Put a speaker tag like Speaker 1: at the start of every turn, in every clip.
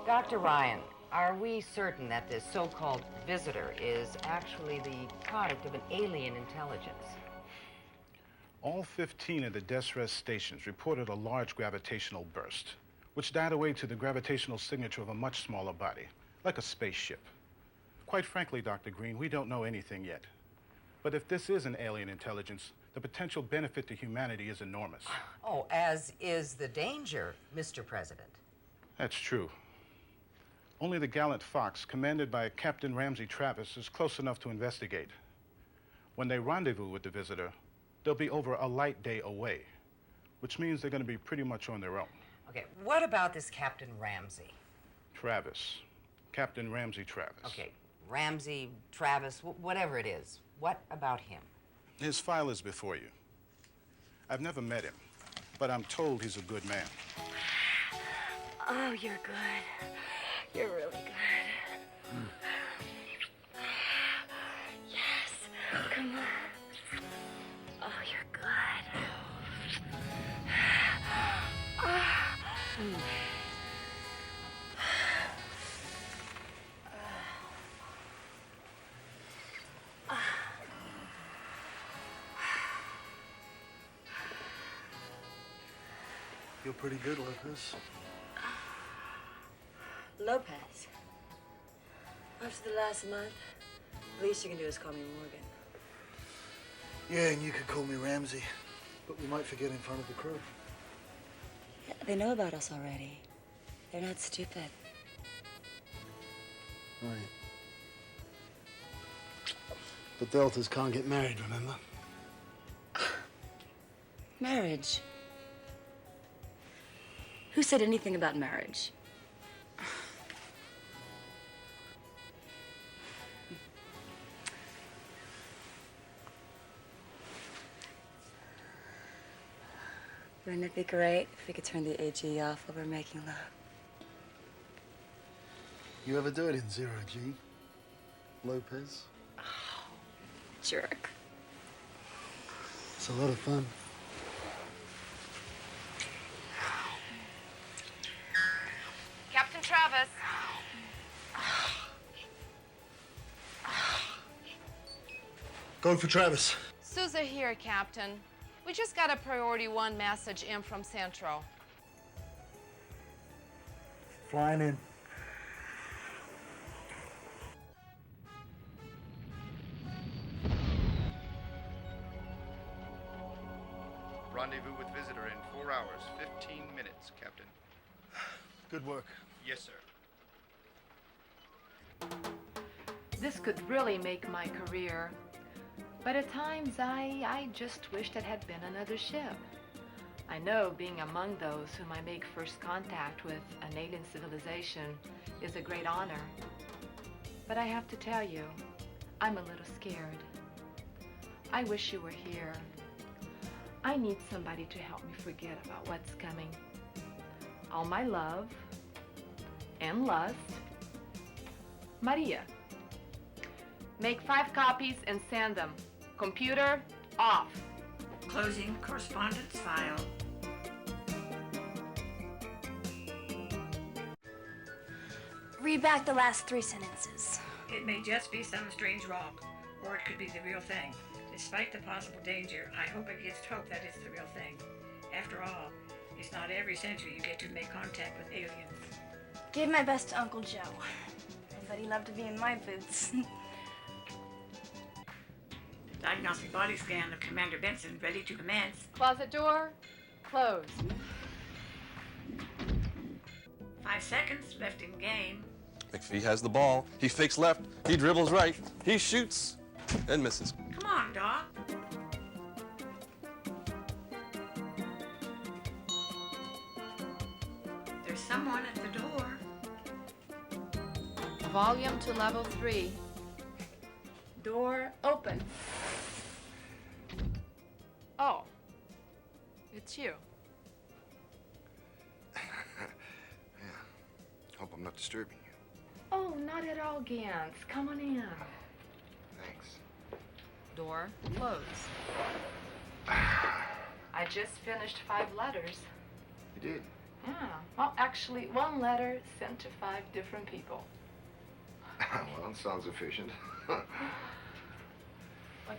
Speaker 1: Dr. Ryan, are we certain that this so-called visitor is actually the product of an alien intelligence?
Speaker 2: All 15 of the DESRES stations reported a large gravitational burst, which died away to the gravitational signature of a much smaller body, like a spaceship. Quite frankly, Dr. Green, we don't know anything yet. But if this is an alien intelligence, the potential benefit to humanity is enormous.
Speaker 1: Oh, as is the danger, Mr. President.
Speaker 2: That's true. Only the Gallant Fox, commanded by Captain Ramsey Travis, is close enough to investigate. When they rendezvous with the visitor, they'll be over a light day away, which means they're going to be pretty much on their own.
Speaker 1: Okay, what about this Captain Ramsey?
Speaker 2: Travis. Captain Ramsey Travis.
Speaker 1: Okay, Ramsey, Travis, whatever it is. What about him?
Speaker 2: His file is before you. I've never met him, but I'm told he's a good man.
Speaker 3: Oh, you're good. You're really good. Yes, come on. Oh, you're good.
Speaker 4: You're pretty good, Lopez.
Speaker 3: Lopez. After the last month, the least you can do is call me Morgan.
Speaker 4: Yeah, and you could call me Ramsey, but we might forget in front of the crew.
Speaker 3: Yeah, they know about us already. They're not stupid.
Speaker 4: Right. But Deltas can't get married, remember?
Speaker 3: Marriage? Who said anything about marriage? Wouldn't it be great if we could turn the AG off while we're making love?
Speaker 4: You ever do it in zero G, Lopez?
Speaker 3: Oh, jerk.
Speaker 4: It's a lot of fun.
Speaker 5: Captain Travis.
Speaker 4: Go for Travis.
Speaker 5: Sousa here, Captain. We just got a priority 1 message in from Central.
Speaker 4: Flying in.
Speaker 6: Rendezvous with visitor in 4 hours, 15 minutes, Captain.
Speaker 4: Good work.
Speaker 6: Yes, sir.
Speaker 7: This could really make my career. But at times, I just wished it had been another ship. I know being among those whom I make first contact with an alien civilization is a great honor. But I have to tell you, I'm a little scared. I wish you were here. I need somebody to help me forget about what's coming. All my love and lust, Maria. Make 5 copies and send them. Computer, off.
Speaker 8: Closing correspondence file.
Speaker 9: Read back the last 3 sentences.
Speaker 8: It may just be some strange rock, or it could be the real thing. Despite the possible danger, I hope it gives hope that it's the real thing. After all, it's not every century you get to make contact with aliens.
Speaker 9: Gave my best to Uncle Joe. I bet he loved to be in my boots.
Speaker 8: Diagnostic body scan of Commander Benson ready to commence.
Speaker 7: Closet door, closed.
Speaker 8: 5 seconds left in game.
Speaker 10: McPhee has the ball. He fakes left. He dribbles right. He shoots and misses.
Speaker 8: Come on, Doc. There's someone at the door.
Speaker 7: Volume to level 3. Door open. Oh, it's you.
Speaker 6: Yeah. Hope I'm not disturbing you.
Speaker 7: Oh, not at all, Gantz. Come on in.
Speaker 6: Thanks.
Speaker 7: Door closed. I just finished 5 letters.
Speaker 6: You did?
Speaker 7: Yeah. Well, actually, one letter sent to 5 different people.
Speaker 11: Well, it sounds efficient.
Speaker 7: What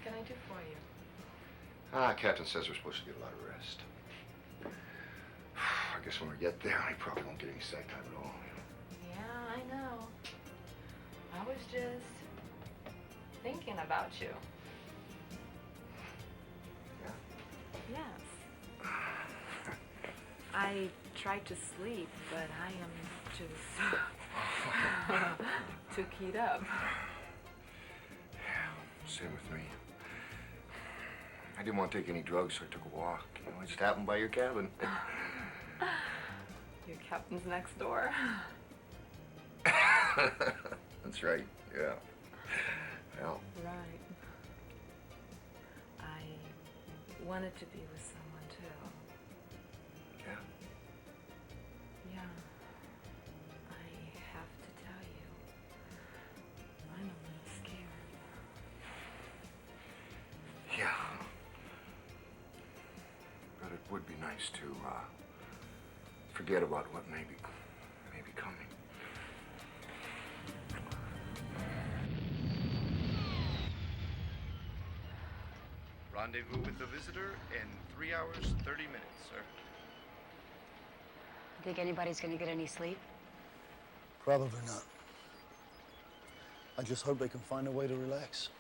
Speaker 7: can I do for you?
Speaker 11: Captain says we're supposed to get a lot of rest. I guess when we get there, I probably won't get any sight time at all.
Speaker 7: Yeah, I know. I was just thinking about you.
Speaker 11: Yeah?
Speaker 7: Yes. I tried to sleep, but I am just too keyed up.
Speaker 11: Yeah, same with me. I didn't want to take any drugs, so I took a walk. You know, I just happened by your cabin.
Speaker 7: Your captain's next door.
Speaker 11: That's right, yeah. Well.
Speaker 7: Right. I wanted to be with someone, too.
Speaker 11: Yeah?
Speaker 7: Yeah. I have to tell you, I'm a little scared.
Speaker 11: Yeah. But it would be nice to, forget about what may be coming.
Speaker 6: Rendezvous with the visitor in 3 hours, 30 minutes, sir.
Speaker 3: Think anybody's gonna get any sleep?
Speaker 4: Probably not. I just hope they can find a way to relax.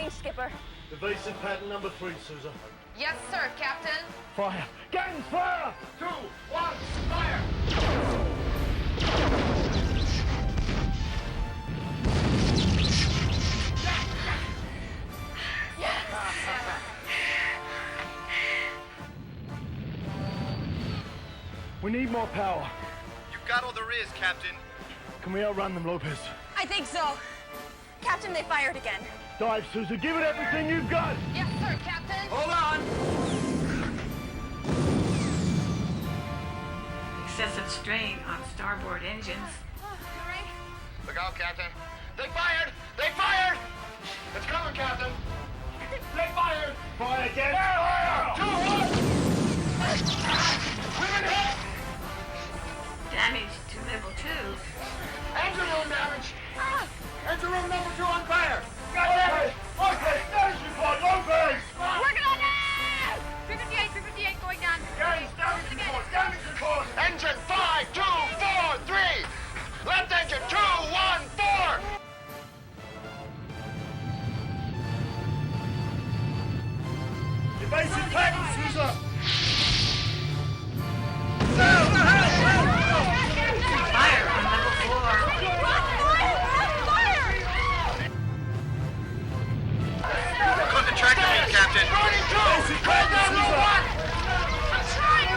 Speaker 9: Skipper.
Speaker 12: Evasive pattern number 3, Susan.
Speaker 5: Yes, sir, Captain.
Speaker 12: Fire! Guns, fire!
Speaker 6: 2, 1, fire!
Speaker 12: We need more power.
Speaker 6: You've got all there is, Captain.
Speaker 12: Can we outrun them, Lopez?
Speaker 9: I think so. Captain, they fired again.
Speaker 12: Dive, Susan. Give it everything you've got.
Speaker 5: Yes, sir, Captain.
Speaker 8: Hold on. Excessive strain on starboard engines.
Speaker 6: Look out, Captain. They fired! They fired! It's coming, Captain. They fired!
Speaker 12: Fire again.
Speaker 6: Fire! 2-1! We've been hit!
Speaker 8: Damage to level 2.
Speaker 6: Engine room damage! Engine room number 2 on fire!
Speaker 12: Okay, there's your pod, Lopez!
Speaker 5: Working on it! 358, going down.
Speaker 12: Guys, damage report!
Speaker 6: Engine 5, 2, 4, 3! Left engine 2, 1, 4!
Speaker 12: Evasive pattern, Susan!
Speaker 8: Fire on level 4.
Speaker 6: Put the tractor in, Captain.
Speaker 12: Evasive pattern, Susan!
Speaker 5: I'm trying!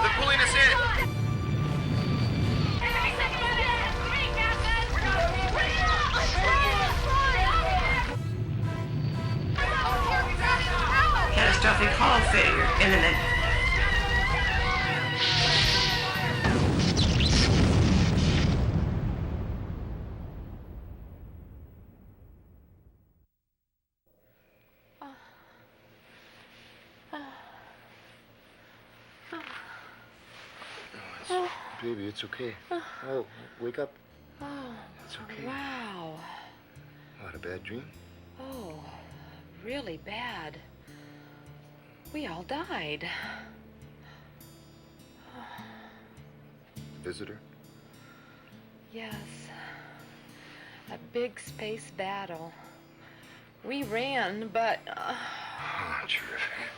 Speaker 6: They're pulling us in.
Speaker 8: Catastrophic hull failure imminent.
Speaker 11: Baby, it's okay. Oh, wake up.
Speaker 7: Oh,
Speaker 11: It's okay.
Speaker 7: wow.
Speaker 11: Not a bad dream.
Speaker 7: Oh, really bad. We all died.
Speaker 11: Visitor?
Speaker 7: Yes. A big space battle. We ran, but...
Speaker 11: Oh, terrific.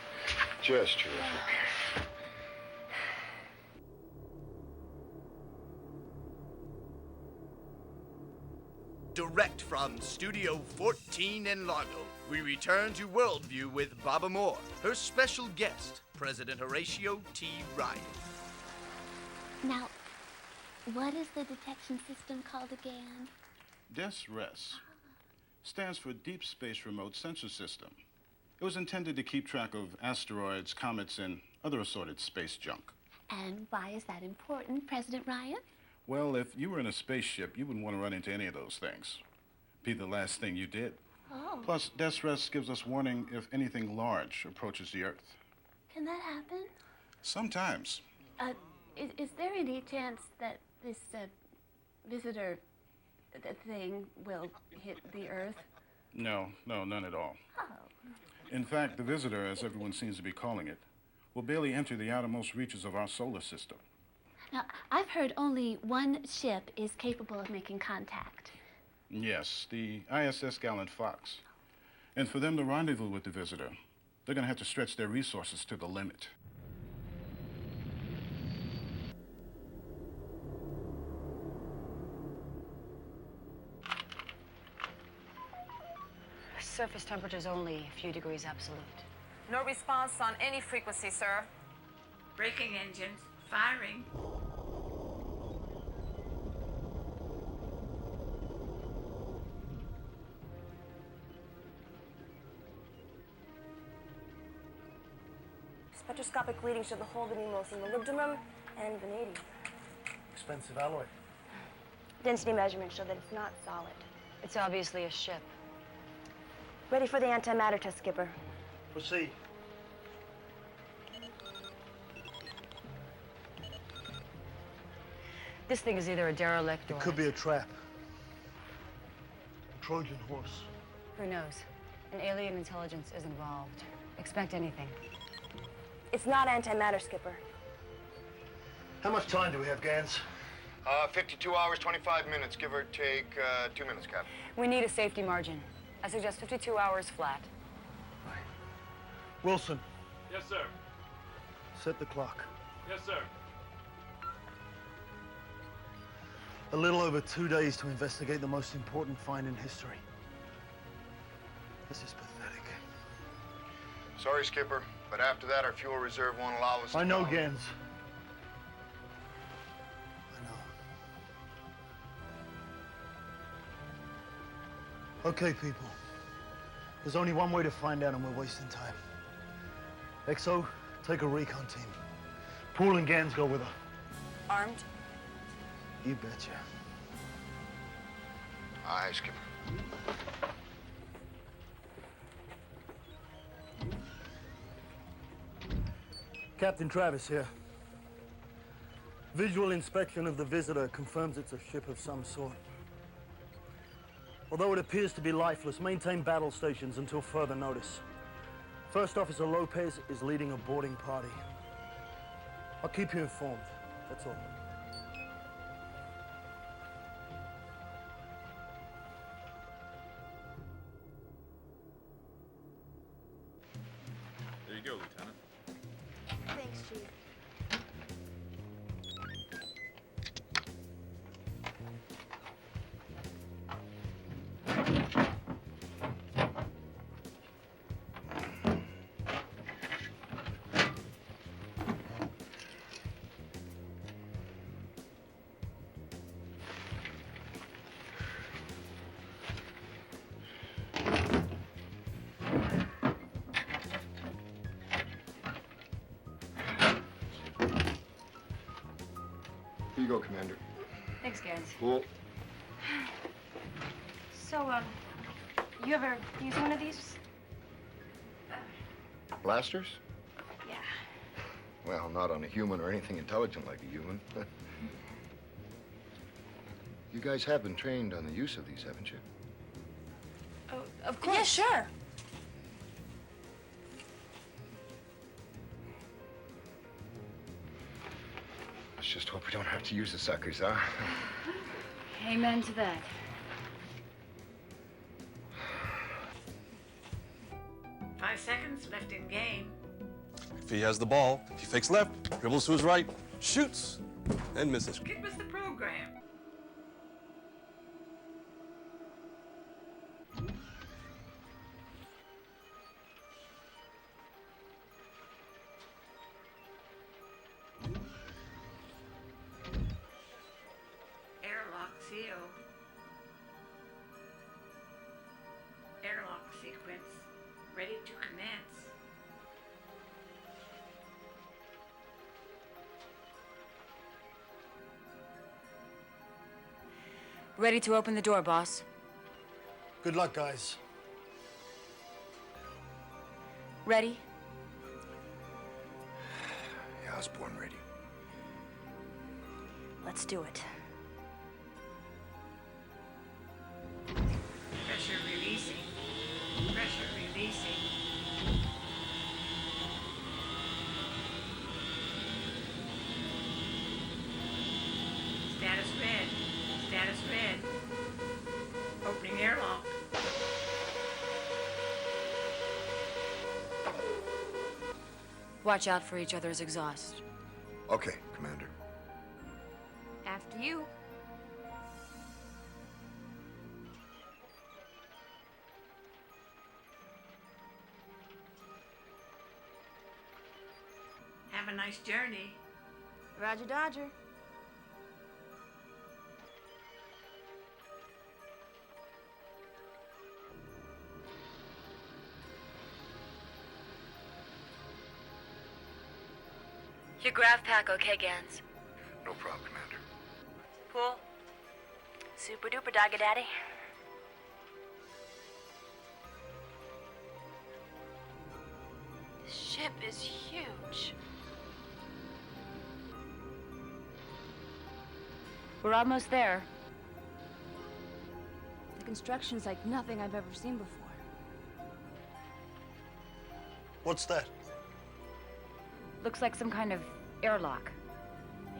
Speaker 11: Just terrific.
Speaker 13: Direct from Studio 14 in Largo, we return to Worldview with Baba Moore, her special guest, President Horatio T. Ryan.
Speaker 14: Now, what is the detection system called again?
Speaker 2: DESRES stands for Deep Space Remote Sensor System. It was intended to keep track of asteroids, comets, and other assorted space junk.
Speaker 14: And why is that important, President Ryan?
Speaker 2: Well, if you were in a spaceship, you wouldn't want to run into any of those things. Be the last thing you did.
Speaker 14: Oh.
Speaker 2: Plus, DESRES gives us warning if anything large approaches the Earth.
Speaker 14: Can that happen?
Speaker 2: Sometimes.
Speaker 14: Is there any chance that this visitor thing will hit the Earth?
Speaker 2: No, none at all.
Speaker 14: Oh.
Speaker 2: In fact, the visitor, as everyone seems to be calling it, will barely enter the outermost reaches of our solar system.
Speaker 14: Now, I've heard only one ship is capable of making contact.
Speaker 2: Yes, the ISS Gallant Fox. And for them to rendezvous with the visitor, they're going to have to stretch their resources to the limit.
Speaker 15: Surface temperature's only a few degrees absolute.
Speaker 5: No response on any frequency, sir.
Speaker 8: Braking engines firing.
Speaker 9: Spectroscopic readings show the hole to be mostly molybdenum and vanadium.
Speaker 4: Expensive alloy.
Speaker 9: Density measurements show that it's not solid.
Speaker 15: It's obviously a ship.
Speaker 9: Ready for the antimatter test, Skipper.
Speaker 4: Proceed.
Speaker 15: This thing is either a derelict or...
Speaker 4: It could be a trap. Trojan horse.
Speaker 15: Who knows? An alien intelligence is involved. Expect anything.
Speaker 9: It's not antimatter, Skipper.
Speaker 4: How much time do we have, Gans?
Speaker 6: 52 hours, 25 minutes, give or take 2 minutes, Captain.
Speaker 15: We need a safety margin. I suggest 52 hours flat.
Speaker 4: Wilson,
Speaker 12: Yes, sir.
Speaker 4: set the clock.
Speaker 12: Yes, sir.
Speaker 4: A little over 2 days to investigate the most important find in history. This is pathetic.
Speaker 6: Sorry, Skipper, but after that, our fuel reserve won't allow us to...
Speaker 4: I know, Gans. I know. Okay, people. There's only one way to find out, and we're wasting time. XO, take a recon team. Poole and Gans go with her.
Speaker 3: Armed?
Speaker 4: You betcha.
Speaker 11: Aye, Skipper.
Speaker 4: Captain Travis here. Visual inspection of the visitor confirms it's a ship of some sort. Although it appears to be lifeless, maintain battle stations until further notice. First Officer Lopez is leading a boarding party. I'll keep you informed, that's all.
Speaker 16: There you go, Lieutenant.
Speaker 9: Thanks, Chief.
Speaker 11: Here you go, Commander.
Speaker 15: Thanks, Gans.
Speaker 11: Cool.
Speaker 9: So, you ever use one of these?
Speaker 11: Blasters?
Speaker 9: Yeah.
Speaker 11: Well, not on a human or anything intelligent like a human. You guys have been trained on the use of these, haven't you?
Speaker 9: Oh, of course. Yeah, sure.
Speaker 11: Let's just hope we don't have to use the suckers, huh?
Speaker 15: Amen to that.
Speaker 8: Five seconds left in game.
Speaker 10: If he has the ball, he fakes left, dribbles to his right, shoots, and misses.
Speaker 8: Get with the program. Airlock CO. Airlock sequence ready to commence.
Speaker 15: Ready to open the door, boss.
Speaker 4: Good luck, guys.
Speaker 15: Ready?
Speaker 11: Yeah, I was born ready.
Speaker 9: Let's do it.
Speaker 8: Pressure releasing. Pressure releasing. Status red. Status red. Opening airlock.
Speaker 15: Watch out for each other's exhaust.
Speaker 11: Okay, Commander.
Speaker 9: After you.
Speaker 8: Have a nice journey.
Speaker 9: Roger Dodger.
Speaker 15: Your grav pack okay, Gans?
Speaker 11: No problem, Commander.
Speaker 9: Pool. Super duper doggy daddy. This ship is huge.
Speaker 15: We're almost there.
Speaker 9: The construction's like nothing I've ever seen before.
Speaker 4: What's that?
Speaker 15: Looks like some kind of airlock.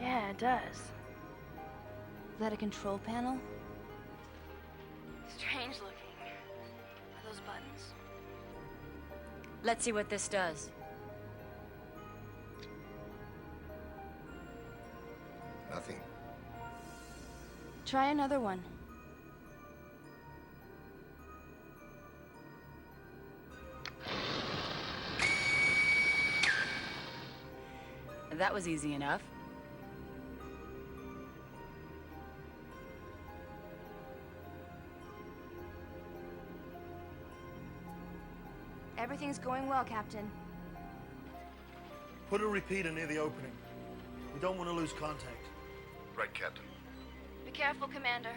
Speaker 9: Yeah, it does. Is that a control panel? Strange looking. Are those buttons?
Speaker 15: Let's see what this does.
Speaker 11: Nothing.
Speaker 9: Try another one.
Speaker 15: That was easy enough.
Speaker 9: Everything's going well, Captain.
Speaker 4: Put a repeater near the opening. We don't want to lose contact.
Speaker 11: Right, Captain.
Speaker 9: Be careful, Commander.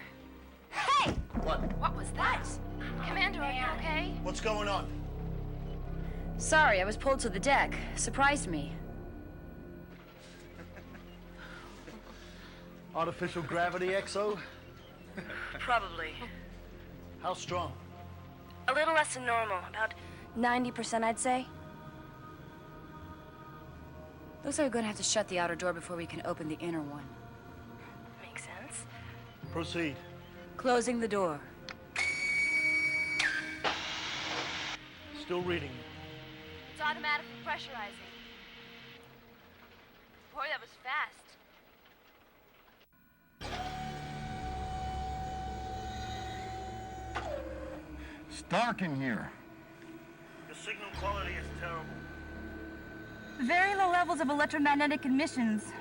Speaker 9: Hey!
Speaker 11: What?
Speaker 9: What was that? Commander, are you okay?
Speaker 4: What's going on?
Speaker 15: Sorry, I was pulled to the deck. Surprised me.
Speaker 4: Artificial gravity, XO?
Speaker 3: Probably.
Speaker 4: How strong?
Speaker 9: A little less than normal. About 90%, I'd say.
Speaker 15: Looks like we're gonna have to shut the outer door before we can open the inner one.
Speaker 9: Makes sense.
Speaker 4: Proceed.
Speaker 15: Closing the door.
Speaker 4: Still reading.
Speaker 9: It's automatically pressurizing. Boy, that was fast.
Speaker 11: It's dark in here.
Speaker 4: The signal quality is terrible.
Speaker 9: Very low levels of electromagnetic emissions.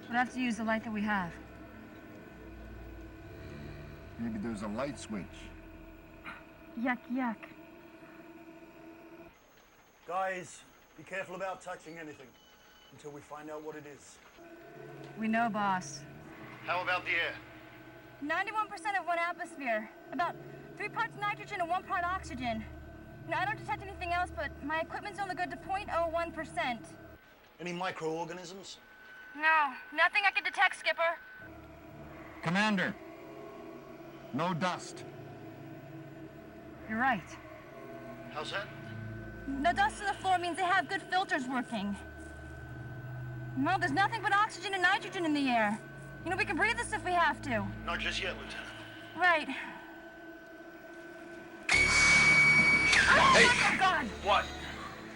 Speaker 15: We'll have to use the light that we have.
Speaker 11: Maybe there's a light switch.
Speaker 9: Yuck, yuck.
Speaker 4: Guys, be careful about touching anything until we find out what it is.
Speaker 15: We know, boss.
Speaker 12: How about the air?
Speaker 9: 91% of one atmosphere. About 3 parts nitrogen and 1 part oxygen. Now, I don't detect anything else, but my equipment's only good to 0.01%.
Speaker 4: Any microorganisms?
Speaker 9: No, nothing I can detect, Skipper.
Speaker 11: Commander, no dust.
Speaker 15: You're right.
Speaker 4: How's that?
Speaker 9: No dust on the floor means they have good filters working. No, there's nothing but oxygen and nitrogen in the air. You know, we can breathe this if we have to.
Speaker 4: Not just yet, Lieutenant.
Speaker 9: Right.
Speaker 11: Hey!
Speaker 9: Oh, God!
Speaker 12: What?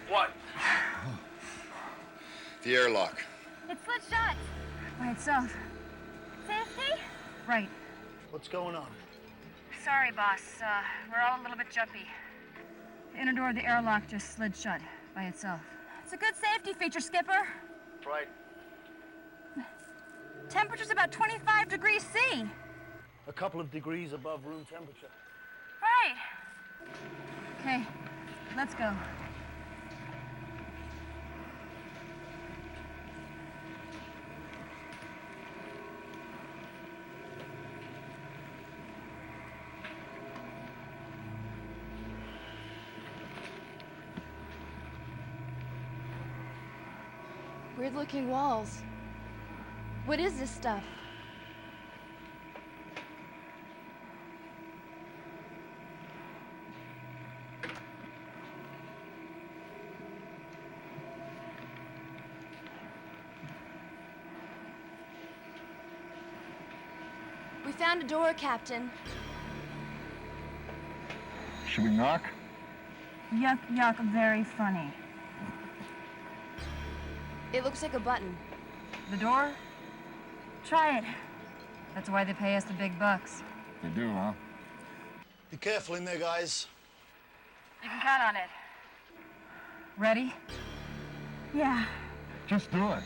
Speaker 12: What?
Speaker 11: The airlock.
Speaker 9: It's slid shut.
Speaker 15: By itself.
Speaker 9: Safety?
Speaker 15: Right.
Speaker 4: What's going on?
Speaker 15: Sorry, boss. We're all a little bit jumpy. The inner door of the airlock just slid shut by itself.
Speaker 9: It's a good safety feature, Skipper.
Speaker 4: Right.
Speaker 9: Temperature's about 25 degrees C.
Speaker 4: A couple of degrees above room temperature.
Speaker 9: Right.
Speaker 15: Okay, let's go.
Speaker 9: Weird-looking walls. What is this stuff? We found a door, Captain.
Speaker 11: Should we knock?
Speaker 9: Yuck, yuck, very funny. It looks like a button.
Speaker 15: The door?
Speaker 9: Try it.
Speaker 15: That's why they pay us the big bucks.
Speaker 11: They do, huh?
Speaker 4: Be careful in there, guys.
Speaker 15: You can count on it. Ready?
Speaker 9: Yeah.
Speaker 11: Just do it.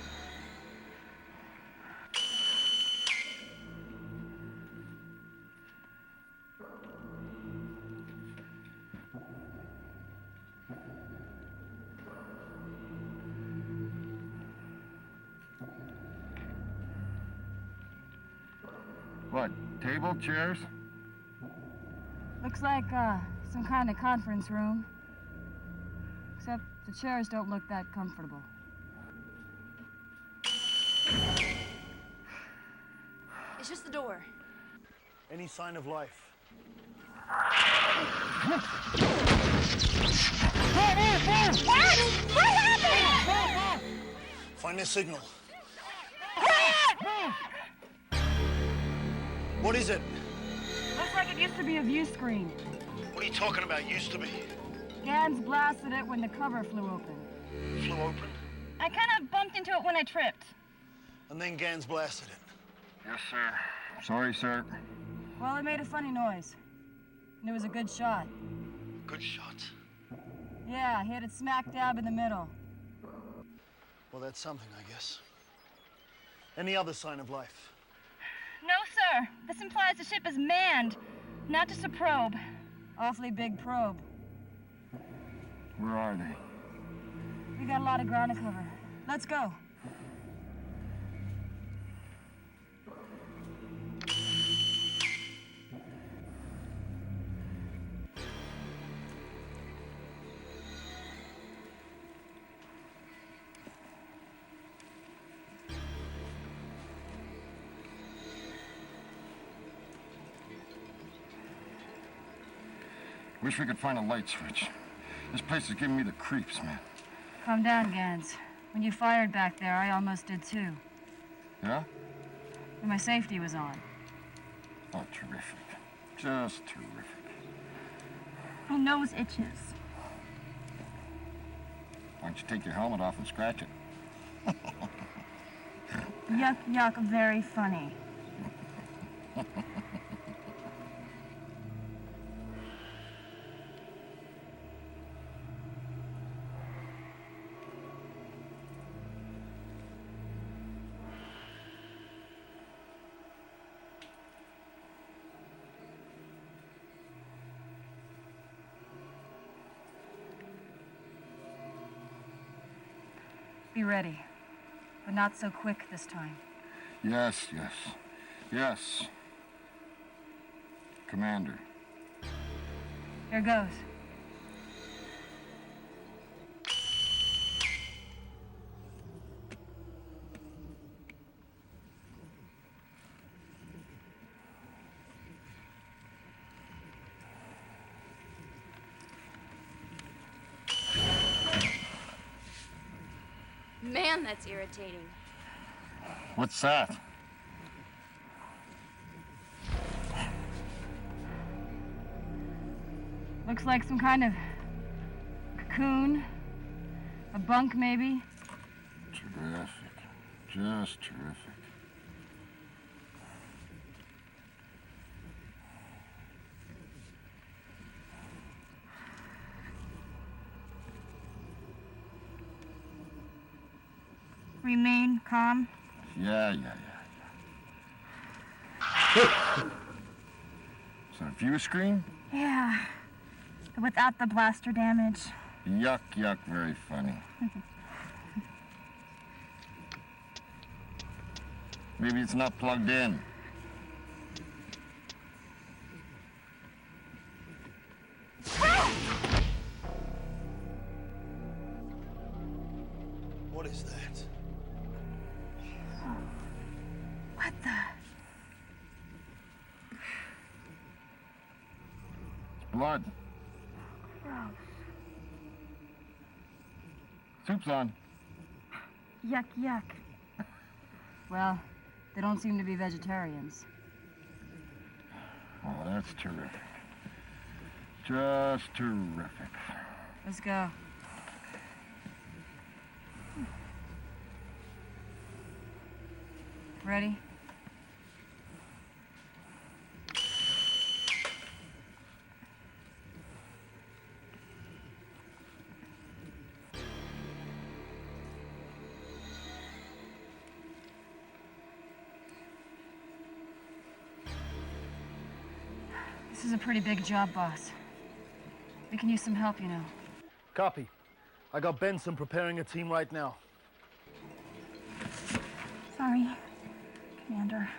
Speaker 11: What, table, chairs?
Speaker 15: Looks like, some kind of conference room. Except the chairs don't look that comfortable.
Speaker 9: It's just the door.
Speaker 4: Any sign of life?
Speaker 9: What happened?
Speaker 4: Find their signal. What is it?
Speaker 15: Looks like it used to be a view screen.
Speaker 4: What are you talking about, used to be?
Speaker 15: Gans blasted it when the cover flew open.
Speaker 4: Flew open?
Speaker 9: I kind of bumped into it when I tripped.
Speaker 4: And then Gans blasted it.
Speaker 11: Yes, sir. Sorry, sir.
Speaker 15: Well, it made a funny noise. And it was a good shot.
Speaker 4: Good shot.
Speaker 15: Yeah, hit it smack dab in the middle.
Speaker 4: Well, that's something, I guess. Any other sign of life?
Speaker 9: No, sir. This implies the ship is manned, not just a probe.
Speaker 15: Awfully big probe.
Speaker 11: Where are they?
Speaker 15: We got a lot of ground to cover. Let's go.
Speaker 11: Wish we could find a light switch. This place is giving me the creeps, man.
Speaker 15: Calm down, Gans. When you fired back there, I almost did too.
Speaker 11: Yeah?
Speaker 15: But my safety was on.
Speaker 11: Oh, terrific. Just terrific.
Speaker 9: My nose itches.
Speaker 11: Why don't you take your helmet off and scratch it?
Speaker 9: Yuck, yuck, very funny.
Speaker 15: Be ready, but not so quick this time.
Speaker 11: Yes, yes, yes. Commander.
Speaker 15: Here goes.
Speaker 9: Man, that's irritating.
Speaker 11: What's that?
Speaker 15: Looks like some kind of cocoon. A bunk, maybe.
Speaker 11: Terrific. Just terrific.
Speaker 9: Remain calm.
Speaker 11: Yeah. Is that a view screen?
Speaker 9: Yeah. But without the blaster damage.
Speaker 11: Yuck, yuck, very funny. Maybe it's not plugged in.
Speaker 4: What is that?
Speaker 9: What the?
Speaker 11: Blood.
Speaker 9: Gross.
Speaker 11: Soup's on.
Speaker 9: Yuck, yuck.
Speaker 15: Well, they don't seem to be vegetarians.
Speaker 11: Oh, that's terrific. Just terrific.
Speaker 15: Let's go. Ready? This is a pretty big job, boss. We can use some help, you know.
Speaker 4: Copy. I got Benson preparing a team right now.
Speaker 9: Sorry, Commander.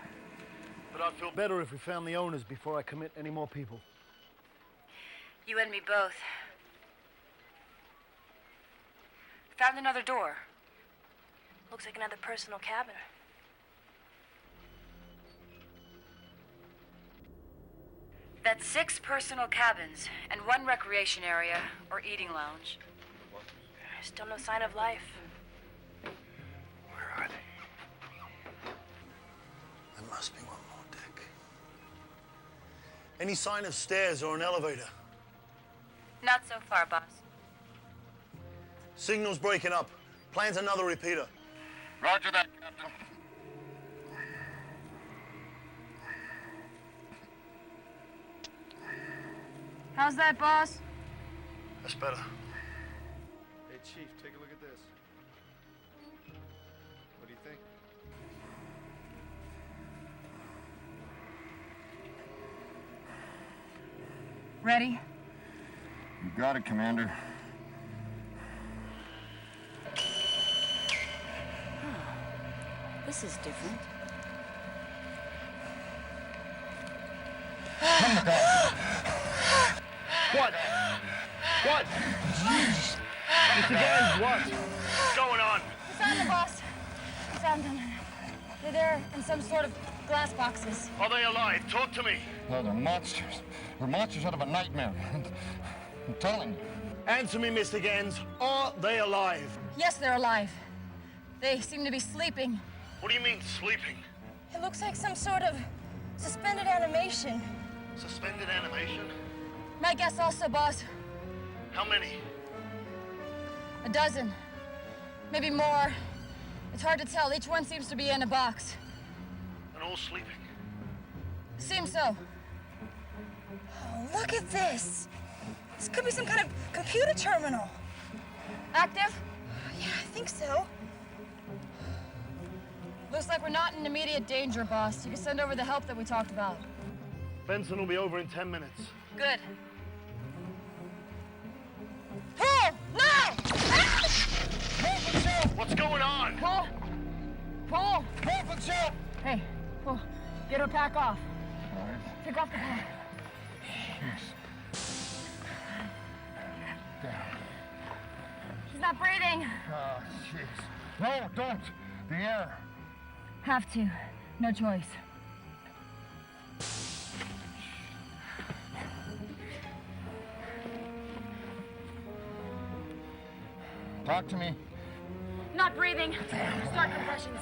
Speaker 4: But I'd feel better if we found the owners before I commit any more people.
Speaker 15: You and me both. Found another door.
Speaker 9: Looks like another personal cabin.
Speaker 15: That's 6 personal cabins and 1 recreation area or eating lounge.
Speaker 9: Still no sign of life.
Speaker 11: Where are they?
Speaker 4: There must be one more deck. Any sign of stairs or an elevator?
Speaker 15: Not so far, boss.
Speaker 4: Signal's breaking up. Plans another repeater.
Speaker 11: Roger that, Captain.
Speaker 15: How's that, boss?
Speaker 4: That's better.
Speaker 16: Hey, Chief, take a look at this. What do you think?
Speaker 15: Ready?
Speaker 11: You got it, Commander.
Speaker 3: This is different.
Speaker 4: What? What? Mr. Gans, what? What's going on?
Speaker 15: We found them, boss. We found them. They're there in some sort of glass boxes.
Speaker 4: Are they alive? Talk to me.
Speaker 11: No, they're monsters. They're monsters out of a nightmare. I'm telling you.
Speaker 4: Answer me, Mr. Gans. Are they alive?
Speaker 15: Yes, they're alive. They seem to be sleeping.
Speaker 4: What do you mean, sleeping?
Speaker 15: It looks like some sort of suspended animation.
Speaker 4: Suspended animation?
Speaker 15: My guess also, boss.
Speaker 4: How many?
Speaker 15: A dozen. Maybe more. It's hard to tell. Each one seems to be in a box.
Speaker 4: And all sleeping?
Speaker 15: Seems so. Oh, look at this. This could be some kind of computer terminal. Active? Yeah, I think so. Looks like we're not in immediate danger, boss. You can send over the help that we talked about.
Speaker 4: Benson will be over in 10 minutes.
Speaker 15: Good. Pull! No!
Speaker 4: What's going on?
Speaker 15: Pull! Pull! Hey, pull. Get her pack off. Take off the pack. She's not breathing.
Speaker 11: Oh, jeez. No, don't. The air.
Speaker 15: Have to. No choice.
Speaker 11: Talk to me.
Speaker 15: Not breathing. Start compressions.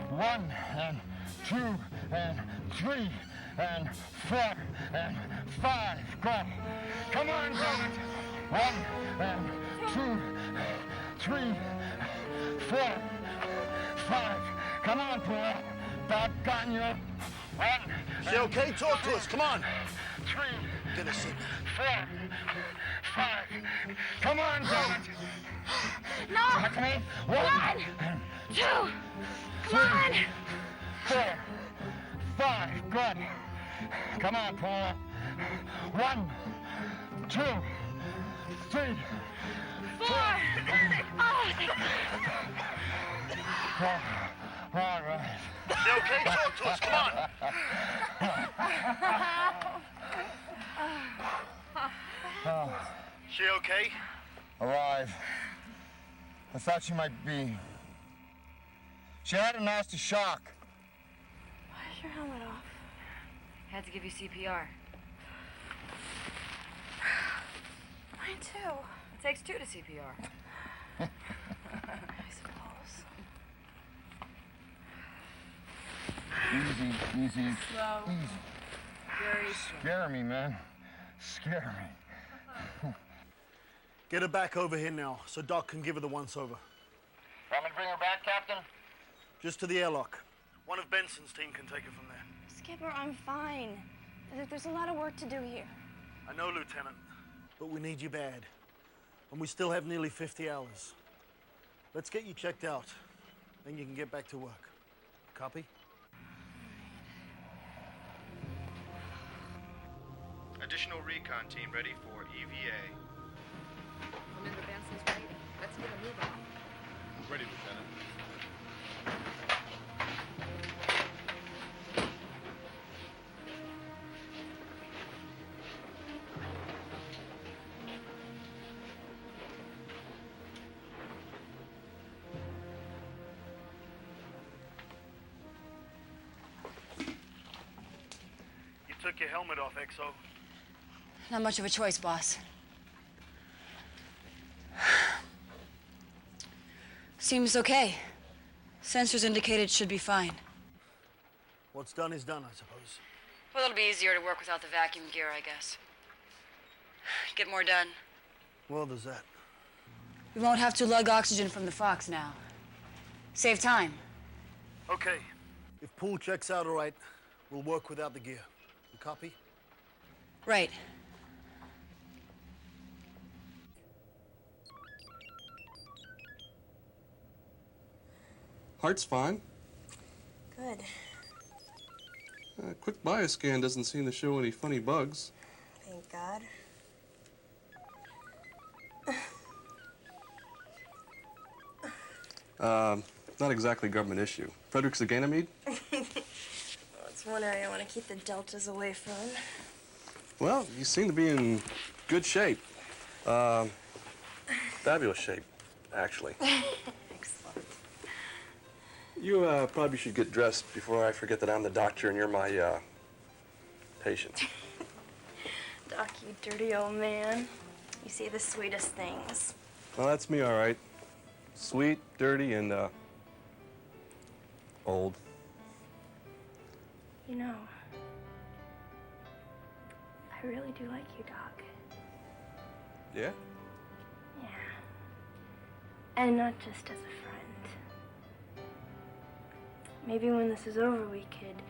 Speaker 11: 1 and 2 and 3 and 4 and 5. Go. Come on, Goddard. 1 and 2, 3, 4, 5. Come on, Paul. Doggone you. 1.
Speaker 4: She okay? Talk to us. Come on.
Speaker 11: 3.
Speaker 4: Get a signal.
Speaker 11: 4, 5. Come on, Goddard.
Speaker 15: No!
Speaker 11: Talk to me. 1,
Speaker 15: 2,
Speaker 11: 3, 4, 5. Good. Come on, Paul. 1, 2, 3,
Speaker 15: 4. Oh, thank God.
Speaker 11: All right.
Speaker 4: She okay? Talk to us. Come on. She okay?
Speaker 11: Alive. I thought she might be. She had a nasty shock.
Speaker 9: Why is your helmet off?
Speaker 7: Had to give you CPR.
Speaker 9: Mine too.
Speaker 7: It takes 2 to CPR.
Speaker 9: I suppose.
Speaker 11: Easy.
Speaker 7: Slow.
Speaker 11: Easy.
Speaker 7: Very slow.
Speaker 11: Scare me, man. Scare me.
Speaker 4: Get her back over here now, so Doc can give her the once-over.
Speaker 11: Want me to bring her back, Captain?
Speaker 4: Just to the airlock. One of Benson's team can take her from there.
Speaker 9: Skipper, I'm fine. There's a lot of work to do here.
Speaker 4: I know, Lieutenant, but we need you bad. And we still have nearly 50 hours. Let's get you checked out, then you can get back to work. Copy?
Speaker 16: Additional recon team ready for EVA.
Speaker 5: Commander Benson's ready. Let's get a move on.
Speaker 16: Ready, Lieutenant.
Speaker 4: You took your helmet off, XO.
Speaker 3: Not much of a choice, boss. Seems okay. Sensors indicate it should be fine.
Speaker 4: What's done is done, I suppose.
Speaker 3: Well, it'll be easier to work without the vacuum gear, I guess. Get more done.
Speaker 4: Well, there's that.
Speaker 3: We won't have to lug oxygen from the Fox now. Save time.
Speaker 4: Okay. If pool checks out all right, we'll work without the gear. You copy?
Speaker 3: Right.
Speaker 10: Heart's fine.
Speaker 9: Good.
Speaker 10: Quick bias scan doesn't seem to show any funny bugs.
Speaker 9: Thank God.
Speaker 10: not exactly government issue. Frederick's a Ganymede?
Speaker 15: Well, it's one area I want to keep the deltas away from.
Speaker 10: Well, you seem to be in good shape. Fabulous shape, actually.
Speaker 15: Excellent.
Speaker 10: You probably should get dressed before I forget that I'm the doctor and you're my patient.
Speaker 15: Doc, you dirty old man. You say the sweetest things.
Speaker 10: Well, that's me, all right. Sweet, dirty, and old.
Speaker 15: You know, I really do like you, Doc.
Speaker 10: Yeah?
Speaker 15: Yeah. And not just as a friend. Maybe when this is over, we could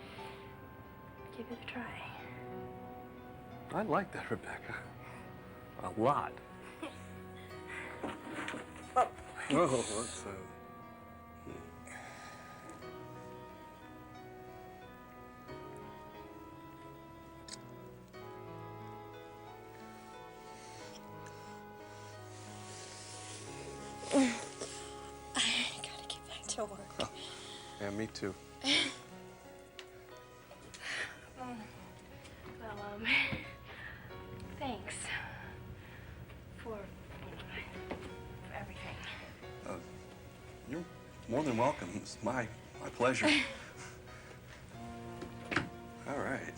Speaker 15: give it a try.
Speaker 10: I like that, Rebecca. A lot. Oh, what's
Speaker 15: I gotta get back to work.
Speaker 10: Oh, yeah, me too.
Speaker 15: Well, thanks for everything.
Speaker 10: You're more than welcome. It's my pleasure. All right.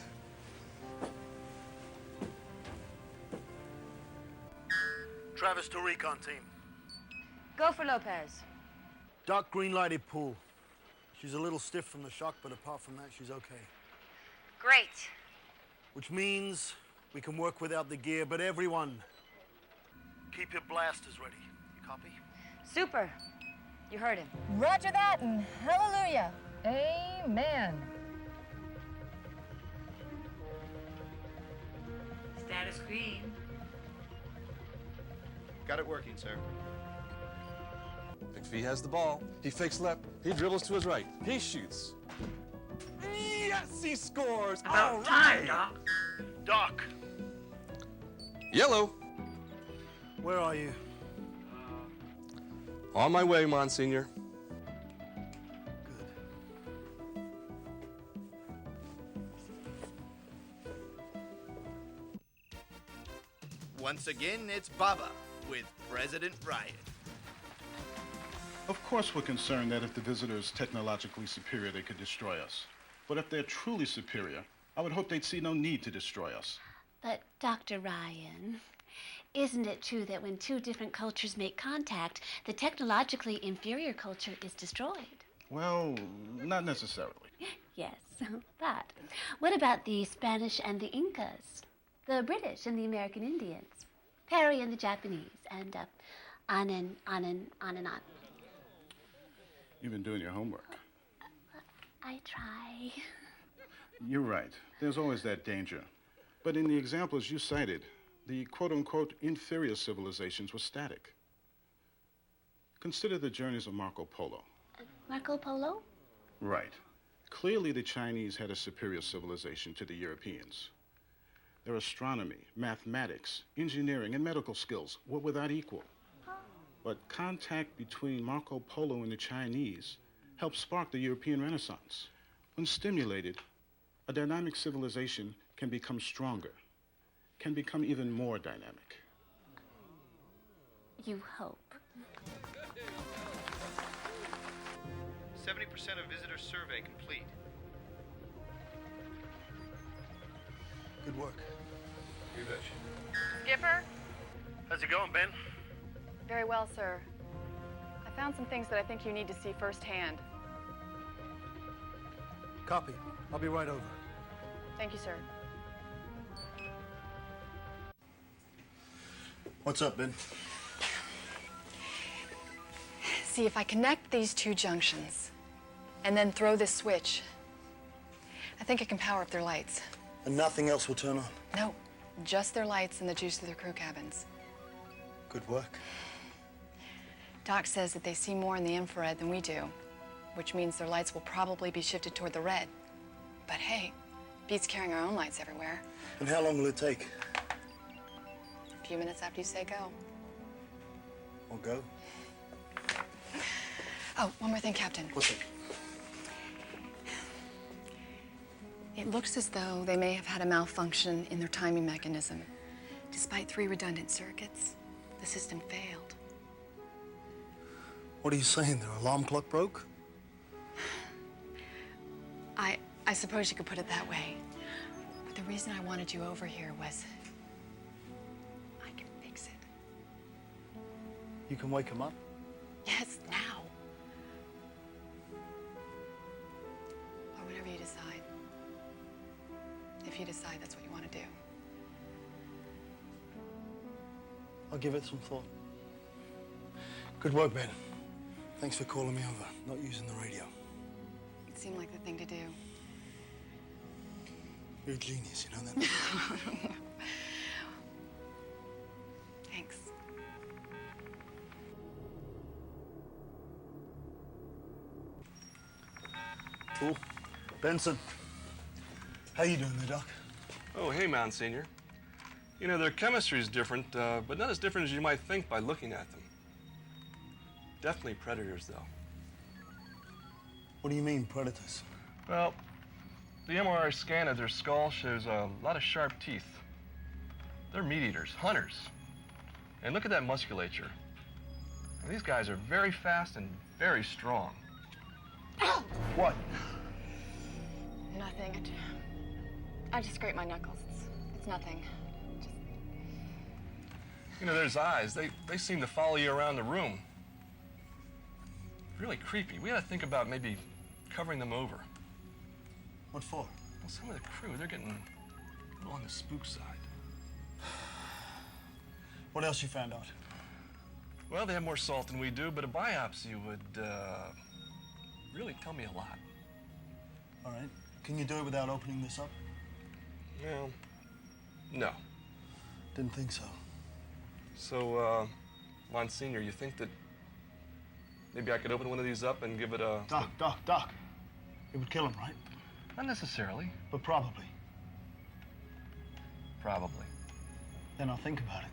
Speaker 4: Travis to recon team.
Speaker 3: Go for Lopez.
Speaker 4: Dark green lighted pool. She's a little stiff from the shock, but apart from that, she's okay.
Speaker 3: Great.
Speaker 4: Which means we can work without the gear, but everyone, keep your blasters ready. You copy?
Speaker 3: Super. You heard him.
Speaker 9: Roger that and hallelujah.
Speaker 7: Amen.
Speaker 8: Status green.
Speaker 16: Got it working, sir.
Speaker 10: McPhee has the ball. He fakes left. He dribbles to his right. He shoots. Yes, he scores.
Speaker 8: About
Speaker 10: All right.
Speaker 8: time, Doc.
Speaker 4: Doc,
Speaker 10: Yellow.
Speaker 4: where are you?
Speaker 10: On my way, Monsignor.
Speaker 13: Once again, it's Baba with President Ryan.
Speaker 2: Of course, we're concerned that if the visitor is technologically superior, they could destroy us. But if they're truly superior, I would hope they'd see no need to destroy us.
Speaker 14: But, Dr. Ryan, isn't it true that when two different cultures make contact, the technologically inferior culture is destroyed?
Speaker 2: Well, not necessarily.
Speaker 14: Yes, but what about the Spanish and the Incas? The British and the American Indians? Perry and the Japanese? And on and on and on and on.
Speaker 2: You've been doing your homework.
Speaker 14: I try.
Speaker 2: You're right. There's always that danger. But in the examples you cited, the quote-unquote inferior civilizations were static. Consider the journeys of Marco Polo.
Speaker 14: Marco Polo?
Speaker 2: Right. Clearly the Chinese had a superior civilization to the Europeans. Their astronomy, mathematics, engineering, and medical skills were without equal. But contact between Marco Polo and the Chinese helped spark the European Renaissance. When stimulated, a dynamic civilization can become stronger, can become even more dynamic.
Speaker 14: You hope.
Speaker 16: 70% of visitor survey complete.
Speaker 4: Good work.
Speaker 11: You bet.
Speaker 5: Skipper?
Speaker 4: How's it going, Ben?
Speaker 5: Very well, sir. I found some things that I think you need to see firsthand.
Speaker 4: Copy. I'll be right over.
Speaker 5: Thank you, sir.
Speaker 4: What's up, Ben?
Speaker 5: See, if I connect these two junctions and then throw this switch, I think I can power up their lights.
Speaker 4: And nothing else will turn on?
Speaker 5: No, just their lights and the juice of their crew cabins.
Speaker 4: Good work.
Speaker 5: Doc says that they see more in the infrared than we do, which means their lights will probably be shifted toward the red. But hey, beats carrying our own lights everywhere.
Speaker 4: And how long will it take?
Speaker 5: A few minutes after you say go.
Speaker 4: Or go?
Speaker 5: Oh, one more thing, Captain.
Speaker 4: What's it?
Speaker 5: It looks as though they may have had a malfunction in their timing mechanism. Despite 3 redundant circuits, the system failed.
Speaker 4: What are you saying? Their alarm clock broke?
Speaker 5: I suppose you could put it that way. But the reason I wanted you over here was I can fix it.
Speaker 4: You can wake them up?
Speaker 5: Yes, now. Or whenever you decide. If you decide that's what you want to do.
Speaker 4: I'll give it some thought. Good work, Ben. Thanks for calling me over, not using the radio.
Speaker 5: It seemed like the thing to do.
Speaker 4: You're a genius, you know that?
Speaker 5: Thanks.
Speaker 4: Cool. Benson. How you doing there, Doc?
Speaker 10: Oh, hey, Monsignor. You know, their chemistry is different, but not as different as you might think by looking at them. Definitely predators, though.
Speaker 4: What do you mean, predators?
Speaker 10: Well, the MRI scan of their skull shows a lot of sharp teeth. They're meat eaters, hunters. And look at that musculature. Now, these guys are very fast and very strong.
Speaker 4: What?
Speaker 5: Nothing. I just scraped my knuckles. It's nothing.
Speaker 10: You know, there's eyes. They seem to follow you around the room. Really creepy. We ought to think about maybe covering them over.
Speaker 4: What for?
Speaker 10: Well, some of the crew, they're getting a little on the spook side.
Speaker 4: What else you found out?
Speaker 10: Well, they have more salt than we do, but a biopsy would really tell me a lot.
Speaker 4: All right. Can you do it without opening this up?
Speaker 10: Well, no.
Speaker 4: Didn't think so.
Speaker 10: So, Monsignor, you think that maybe I could open one of these up and give it a...
Speaker 4: Doc. It would kill him, right?
Speaker 10: Not necessarily.
Speaker 4: But probably.
Speaker 10: Probably.
Speaker 4: Then I'll think about it.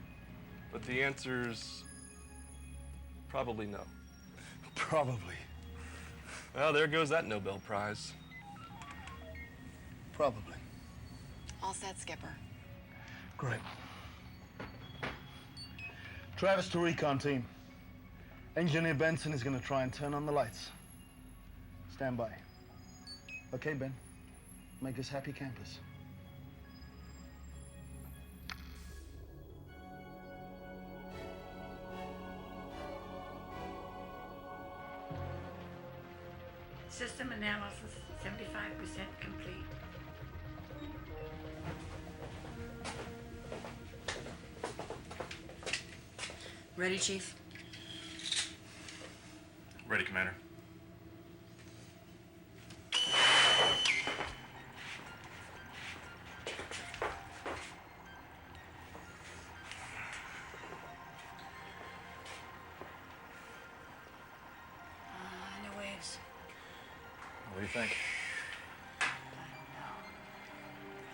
Speaker 10: But the answer's probably no.
Speaker 4: Probably.
Speaker 10: Well, there goes that Nobel Prize.
Speaker 4: Probably.
Speaker 5: All set, Skipper.
Speaker 4: Great. Travis to recon team. Engineer Benson is going to try and turn on the lights. Stand by. Okay, Ben. Make us happy campers.
Speaker 8: System analysis 75% complete.
Speaker 3: Ready, Chief?
Speaker 16: Ready, Commander.
Speaker 3: No waves.
Speaker 16: What do you think?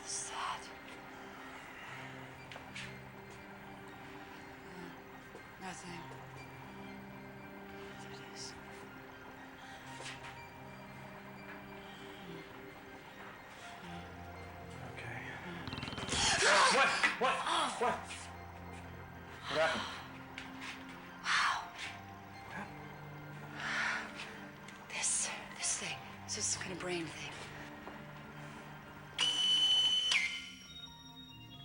Speaker 3: Sad. Nothing. There it is.
Speaker 16: What? What happened?
Speaker 3: Wow. This thing. This is some kind of brain thing.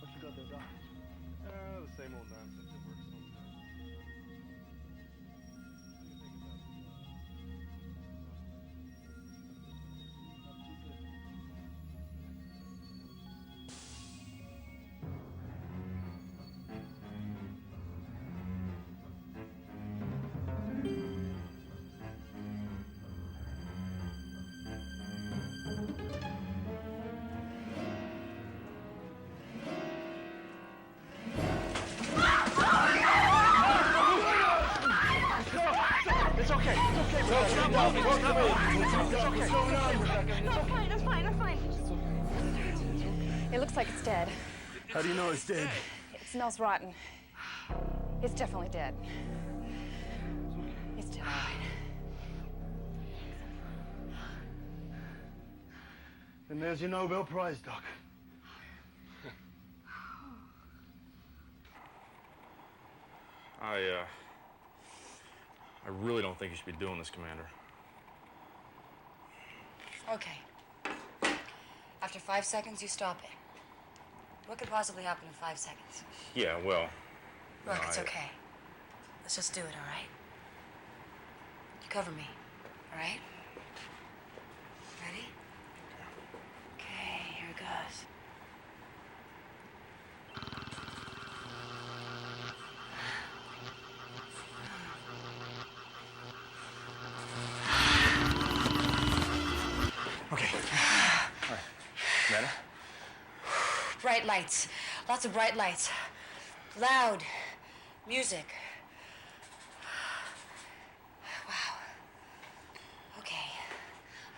Speaker 4: What you got there, Doc?
Speaker 10: The same old nonsense. It works sometimes.
Speaker 9: I'm fine. It looks like it's dead.
Speaker 4: How do you know it's dead?
Speaker 9: It smells rotten. It's definitely dead. It's dead, all right.
Speaker 4: And there's your Nobel Prize, Doc.
Speaker 17: I really don't think you should be doing this, Commander.
Speaker 3: Okay. After 5 seconds, you stop it. What could possibly happen in 5 seconds?
Speaker 17: Yeah, well...
Speaker 3: Look,
Speaker 17: no,
Speaker 3: it's okay. Let's just do it, all right? You cover me, all right? Ready? Okay, here it goes.
Speaker 17: Okay. All right. Commander?
Speaker 3: Bright lights. Lots of bright lights. Loud music. Wow. Okay.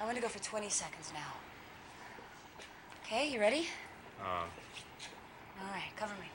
Speaker 3: I'm gonna go for 20 seconds now. Okay, you ready? All right, cover me.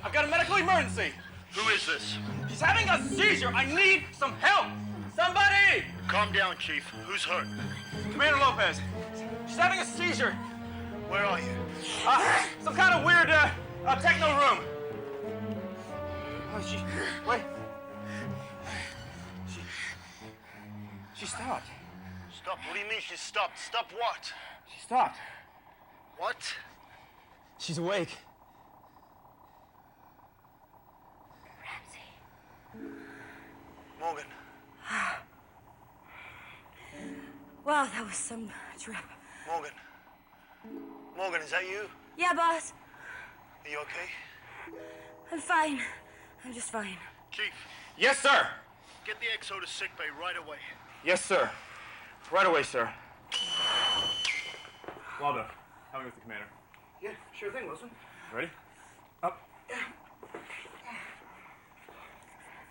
Speaker 18: I've got a medical emergency.
Speaker 12: Who is this?
Speaker 18: He's having a seizure. I need some help. Somebody!
Speaker 12: Calm down, Chief. Who's hurt?
Speaker 18: Commander Lopez. She's having a seizure.
Speaker 12: Where are you?
Speaker 18: Some kind of weird techno room. Oh, wait. She stopped.
Speaker 12: Stop. What do you mean she stopped? Stop what?
Speaker 18: She stopped.
Speaker 12: What?
Speaker 18: She's awake.
Speaker 12: Morgan.
Speaker 3: Wow, that was some trip.
Speaker 12: Morgan. Morgan, is that you?
Speaker 3: Yeah, boss.
Speaker 12: Are you okay?
Speaker 3: I'm fine. I'm just fine.
Speaker 12: Chief.
Speaker 18: Yes, sir.
Speaker 12: Get the XO to sickbay right away.
Speaker 18: Yes, sir. Right away, sir.
Speaker 17: Waldo, help me with the commander.
Speaker 18: Yeah, sure thing, Wilson.
Speaker 17: Ready?
Speaker 18: Up.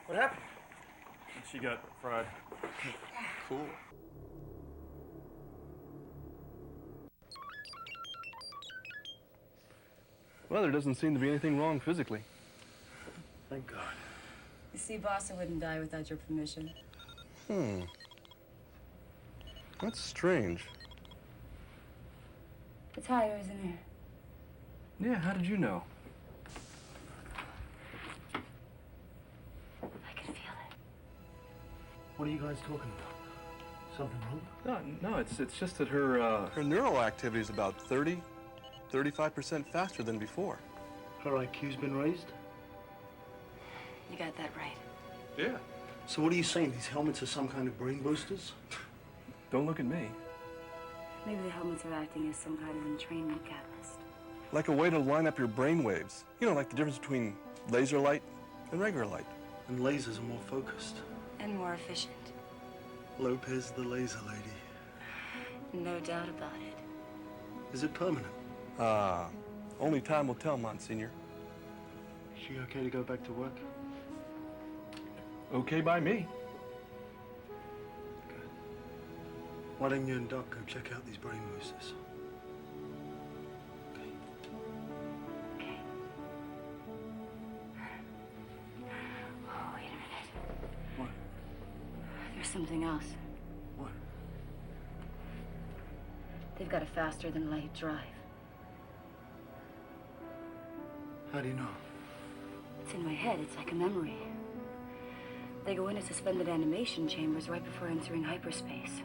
Speaker 18: What happened?
Speaker 17: She got fried. Cool.
Speaker 10: Well, there doesn't seem to be anything wrong physically.
Speaker 12: Thank God.
Speaker 3: You see, boss, I wouldn't die without your permission.
Speaker 10: That's strange.
Speaker 3: It's higher, isn't it?
Speaker 10: Yeah, how did you know?
Speaker 3: I can feel it.
Speaker 4: What are you guys talking about? Something wrong?
Speaker 10: No, it's just that her neural activity is about 35% faster than before.
Speaker 4: Her IQ's been raised?
Speaker 3: You got that right.
Speaker 10: Yeah.
Speaker 4: So what are you saying? These helmets are some kind of brain boosters?
Speaker 10: Don't look at me.
Speaker 3: Maybe the helmets are acting as some kind of entrainment catalyst.
Speaker 10: Like a way to line up your brain waves. You know, like the difference between laser light and regular light.
Speaker 4: And lasers are more focused.
Speaker 3: And more efficient.
Speaker 4: Lopez, the laser lady.
Speaker 3: No doubt about it.
Speaker 4: Is it permanent?
Speaker 10: Only time will tell, Monsignor.
Speaker 4: Is she okay to go back to work?
Speaker 10: Okay by me.
Speaker 4: Good. Why don't you and Doc go check out these brain boosters?
Speaker 3: Okay. Oh, wait a minute.
Speaker 4: What?
Speaker 3: There's something else.
Speaker 4: What?
Speaker 3: They've got a faster-than-light drive.
Speaker 4: How do you know?
Speaker 3: It's in my head. It's like a memory. They go into suspended animation chambers right before entering hyperspace.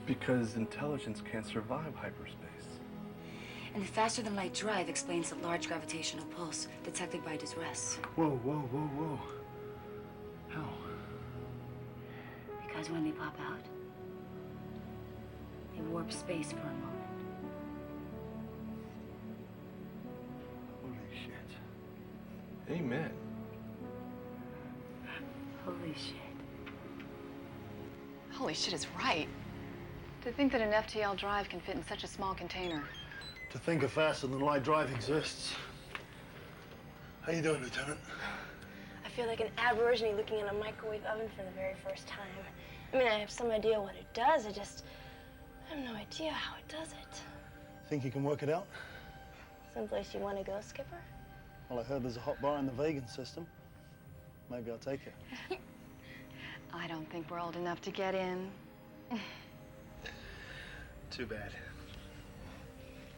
Speaker 10: Because intelligence can't survive hyperspace.
Speaker 3: And the faster-than-light drive explains the large gravitational pulse detected by distress.
Speaker 4: Whoa, whoa, whoa, whoa. How?
Speaker 3: Because when they pop out, they warp space for a moment.
Speaker 4: Holy shit.
Speaker 10: Amen.
Speaker 3: Holy shit.
Speaker 5: Holy shit is right. To think that an FTL drive can fit in such a small container.
Speaker 4: To think a faster than light drive exists. How you doing, Lieutenant?
Speaker 9: I feel like an aborigine looking in a microwave oven for the very first time. I mean, I have some idea what it does. I have no idea how it does it.
Speaker 4: Think you can work it out?
Speaker 9: Someplace you want to go, Skipper?
Speaker 4: Well, I heard there's a hot bar in the vegan system. Maybe I'll take it.
Speaker 5: I don't think we're old enough to get in.
Speaker 4: Too bad.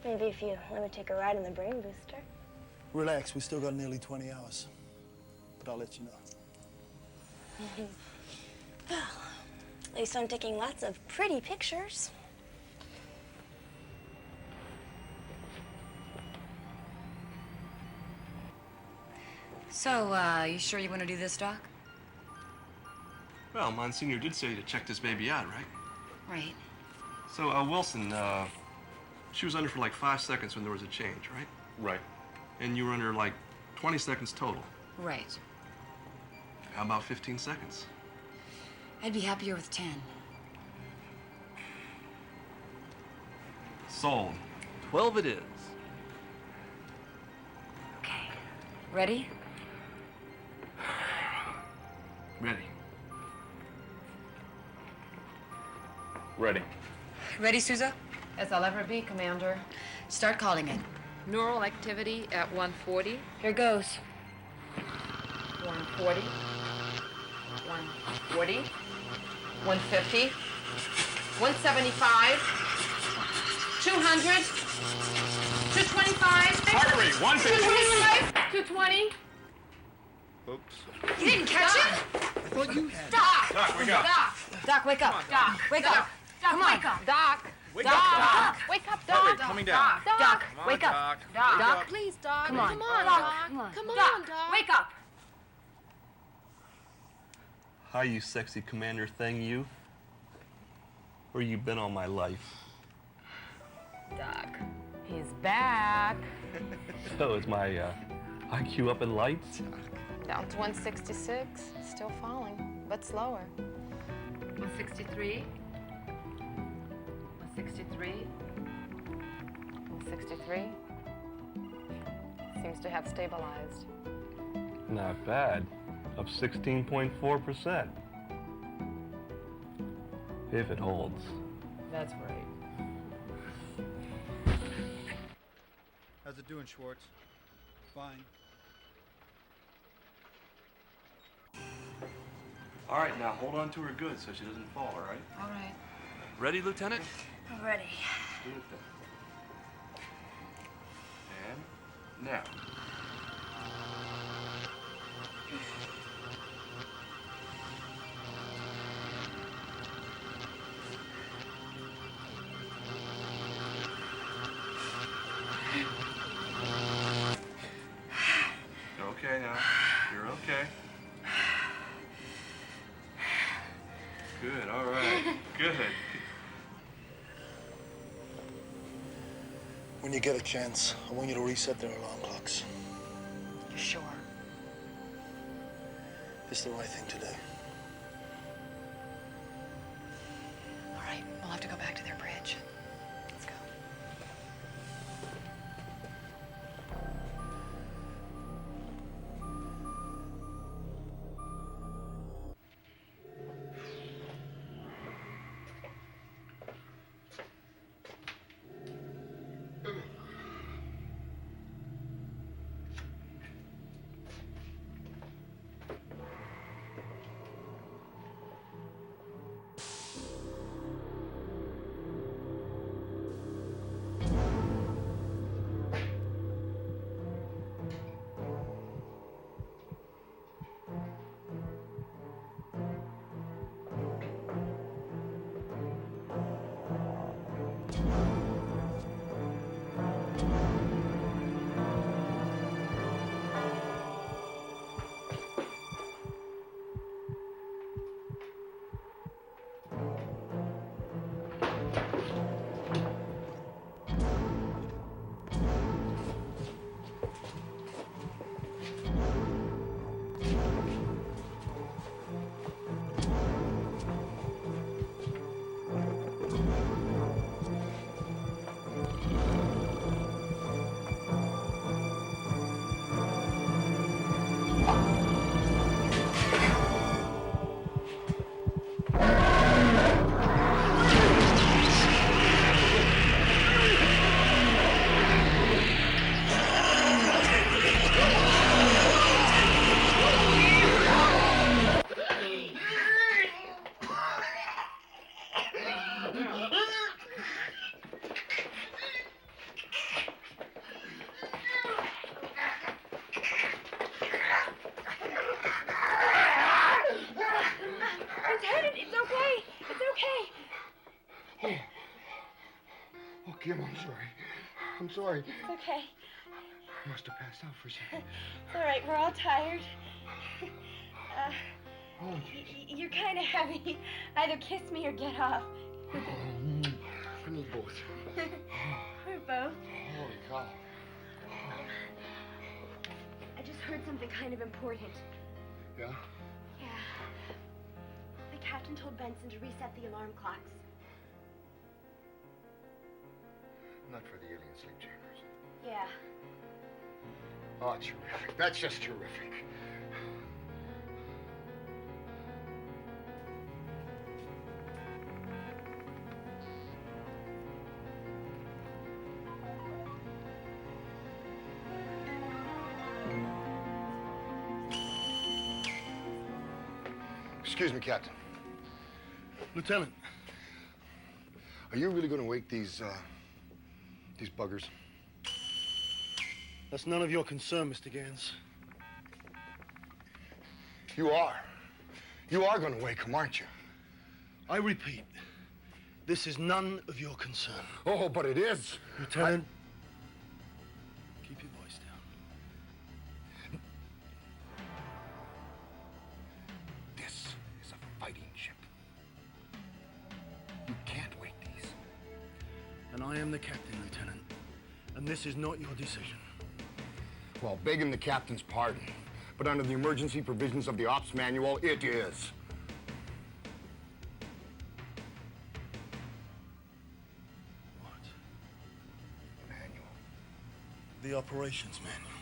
Speaker 9: Maybe if you let me take a ride in the brain booster.
Speaker 4: Relax, we still got nearly 20 hours. But I'll let you know.
Speaker 9: Well, at least I'm taking lots of pretty pictures.
Speaker 3: So, you sure you want to do this, Doc?
Speaker 10: Well, Monsignor did say to check this baby out, right?
Speaker 3: Right.
Speaker 10: So, Wilson, she was under for like 5 seconds when there was a change, right?
Speaker 17: Right.
Speaker 10: And you were under like 20 seconds total.
Speaker 3: Right.
Speaker 10: How about 15 seconds?
Speaker 3: I'd be happier with 10.
Speaker 10: Sold. 12 it is.
Speaker 3: Okay. Ready?
Speaker 10: Ready.
Speaker 17: Ready.
Speaker 3: Ready, Sousa?
Speaker 7: As I'll ever be, Commander.
Speaker 3: Start calling it.
Speaker 7: Neural activity at 140.
Speaker 3: Here goes.
Speaker 7: 140. 140. 150. 175. 200. 225.
Speaker 17: Heart rate, 150.
Speaker 7: 220.
Speaker 3: You didn't catch it?
Speaker 4: I thought you had.
Speaker 3: Doc!
Speaker 17: Doc, wake up.
Speaker 3: Doc, wake up.
Speaker 7: Doc,
Speaker 3: wake up. Come on.
Speaker 7: Wake up. Doc.
Speaker 17: Wake
Speaker 7: Doc.
Speaker 17: up, Doc.
Speaker 7: Doc. Wake up, Doc.
Speaker 17: Heart rate coming down.
Speaker 7: Doc.
Speaker 3: Doc, wake up.
Speaker 17: Doc.
Speaker 7: Doc.
Speaker 3: Doc.
Speaker 7: Please, Doc.
Speaker 3: Come on.
Speaker 7: Come on,
Speaker 3: Doc,
Speaker 7: Doc.
Speaker 3: come on.
Speaker 7: Come on,
Speaker 3: Doc,
Speaker 7: Doc.
Speaker 3: wake up.
Speaker 10: Hi, you sexy commander thing, you. Where you been all my life?
Speaker 7: Doc. He's back.
Speaker 10: So is my IQ up in lights?
Speaker 7: Down to 166. Still falling, but slower. 163. 163. 163. Seems to have stabilized.
Speaker 10: Not bad. Up 16.4%. If it holds.
Speaker 7: That's right.
Speaker 19: How's it doing, Schwartz? Fine.
Speaker 10: All right, now hold on to her good so she doesn't fall, all right?
Speaker 3: All right.
Speaker 10: Ready, Lieutenant?
Speaker 9: I'm ready.
Speaker 10: Do it then. And now. Okay now. You're okay. Good, all right. Good.
Speaker 4: When you get a chance, I want you to reset their alarm clocks.
Speaker 3: You sure?
Speaker 4: It's the right thing to do.
Speaker 5: All right, we'll have to go back to their bridge. Let's go.
Speaker 11: Kim, I'm sorry. I'm sorry.
Speaker 9: It's okay.
Speaker 11: I must have passed out for a second.
Speaker 9: It's all right. We're all tired. You're kind of heavy. Either kiss me or get off.
Speaker 11: I need both.
Speaker 9: Or both.
Speaker 11: Holy cow.
Speaker 9: I just heard something kind of important.
Speaker 11: Yeah?
Speaker 9: Yeah. The captain told Benson to reset the alarm clocks.
Speaker 11: Not for the alien sleep chambers.
Speaker 9: Yeah.
Speaker 11: Oh, terrific. That's just terrific. Excuse me, Captain.
Speaker 4: Lieutenant.
Speaker 11: Are you really going to wake these buggers?
Speaker 4: That's none of your concern, Mr. Gans.
Speaker 11: You are. You are going to wake them, aren't you?
Speaker 4: I repeat, this is none of your concern.
Speaker 11: Oh, but it is.
Speaker 4: Lieutenant, keep your voice down.
Speaker 11: This is a fighting ship. You can't wake these.
Speaker 4: And I am the captain, Lieutenant. And this is not your decision.
Speaker 11: Well, begging the captain's pardon, but under the emergency provisions of the ops manual, it is.
Speaker 4: What?
Speaker 11: Manual.
Speaker 4: The operations manual.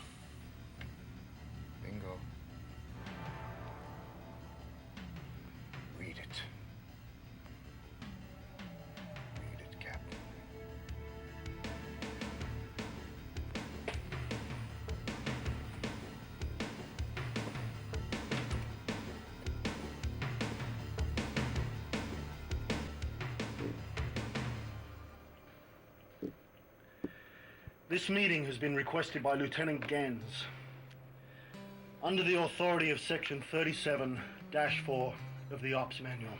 Speaker 11: Bingo. Read it. Read it, Captain.
Speaker 4: This meeting has been requested by Lieutenant Gans under the authority of Section 37-4 of the Ops Manual.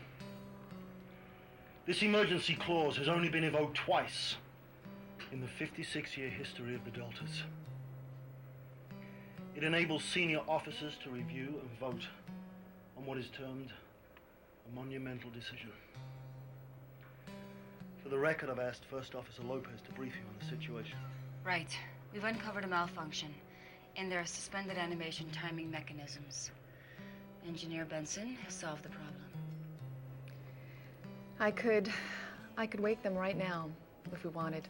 Speaker 4: This emergency clause has only been evoked twice in the 56-year history of the Deltas. It enables senior officers to review and vote on what is termed a monumental decision. For the record, I've asked First Officer Lopez to brief you on the situation.
Speaker 3: Right. We've uncovered a malfunction in their suspended animation timing mechanisms. Engineer Benson has solved the problem.
Speaker 5: I could wake them right now, if we wanted.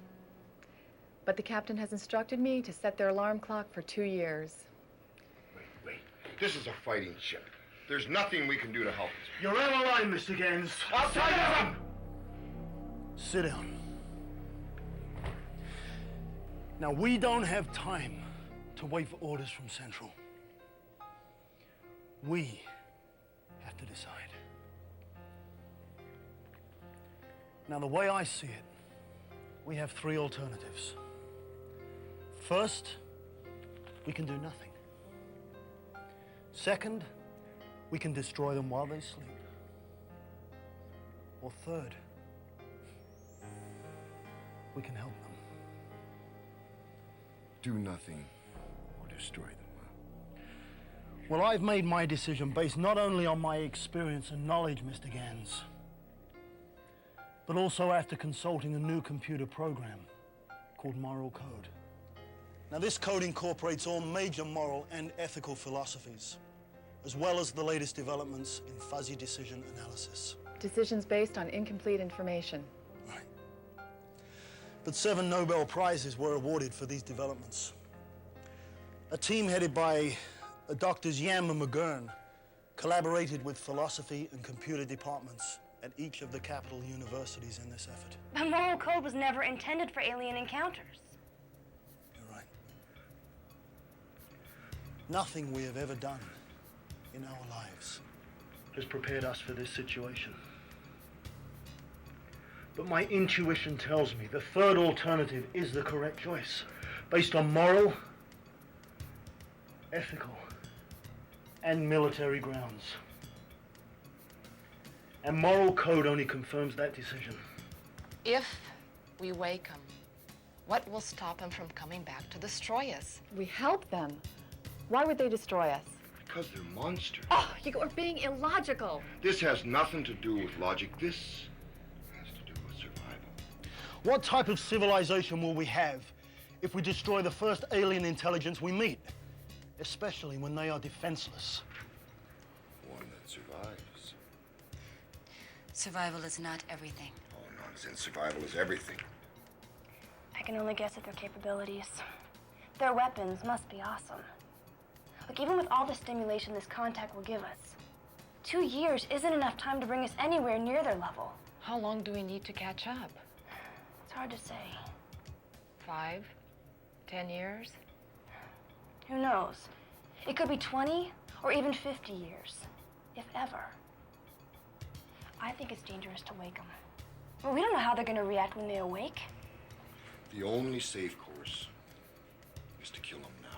Speaker 5: But the captain has instructed me to set their alarm clock for 2 years.
Speaker 11: Wait. This is a fighting ship. There's nothing we can do to help it.
Speaker 4: You're out of line, Mr. Gans.
Speaker 11: I'll tell you!
Speaker 4: Sit down. Now, we don't have time to wait for orders from Central. We have to decide. Now, the way I see it, we have 3 alternatives. First, we can do nothing. Second, we can destroy them while they sleep. Or third, we can help them.
Speaker 11: Do nothing or destroy them.
Speaker 4: Well, I've made my decision based not only on my experience and knowledge, Mr. Gans, but also after consulting a new computer program called Moral Code. Now, this code incorporates all major moral and ethical philosophies, as well as the latest developments in fuzzy decision analysis.
Speaker 5: Decisions based on incomplete information.
Speaker 4: But 7 Nobel Prizes were awarded for these developments. A team headed by Drs. Yam and McGurn collaborated with philosophy and computer departments at each of the capital universities in this effort.
Speaker 9: The moral code was never intended for alien encounters.
Speaker 4: You're right. Nothing we have ever done in our lives has prepared us for this situation. But my intuition tells me the third alternative is the correct choice, based on moral, ethical, and military grounds. And Moral Code only confirms that decision.
Speaker 5: If we wake them, What will stop them from coming back to destroy us?
Speaker 7: We help them. Why would they destroy us?
Speaker 11: Because they're monsters.
Speaker 7: Oh, you are being illogical.
Speaker 11: This has nothing to do with logic. This has to do with survival.
Speaker 4: What type of civilization will we have if we destroy the first alien intelligence we meet? Especially when they are defenseless.
Speaker 11: One that survives.
Speaker 3: Survival is not everything.
Speaker 11: Oh, nonsense. Survival is everything.
Speaker 9: I can only guess at their capabilities. Their weapons must be awesome. Look, even with all the stimulation this contact will give us, 2 years isn't enough time to bring us anywhere near their level.
Speaker 5: How long do we need to catch up?
Speaker 9: It's hard to say.
Speaker 5: 5, 10 years?
Speaker 9: Who knows? It could be 20 or even 50 years, if ever. I think it's dangerous to wake them. Well, we don't know how they're going to react when they awake.
Speaker 11: The only safe course is to kill them now.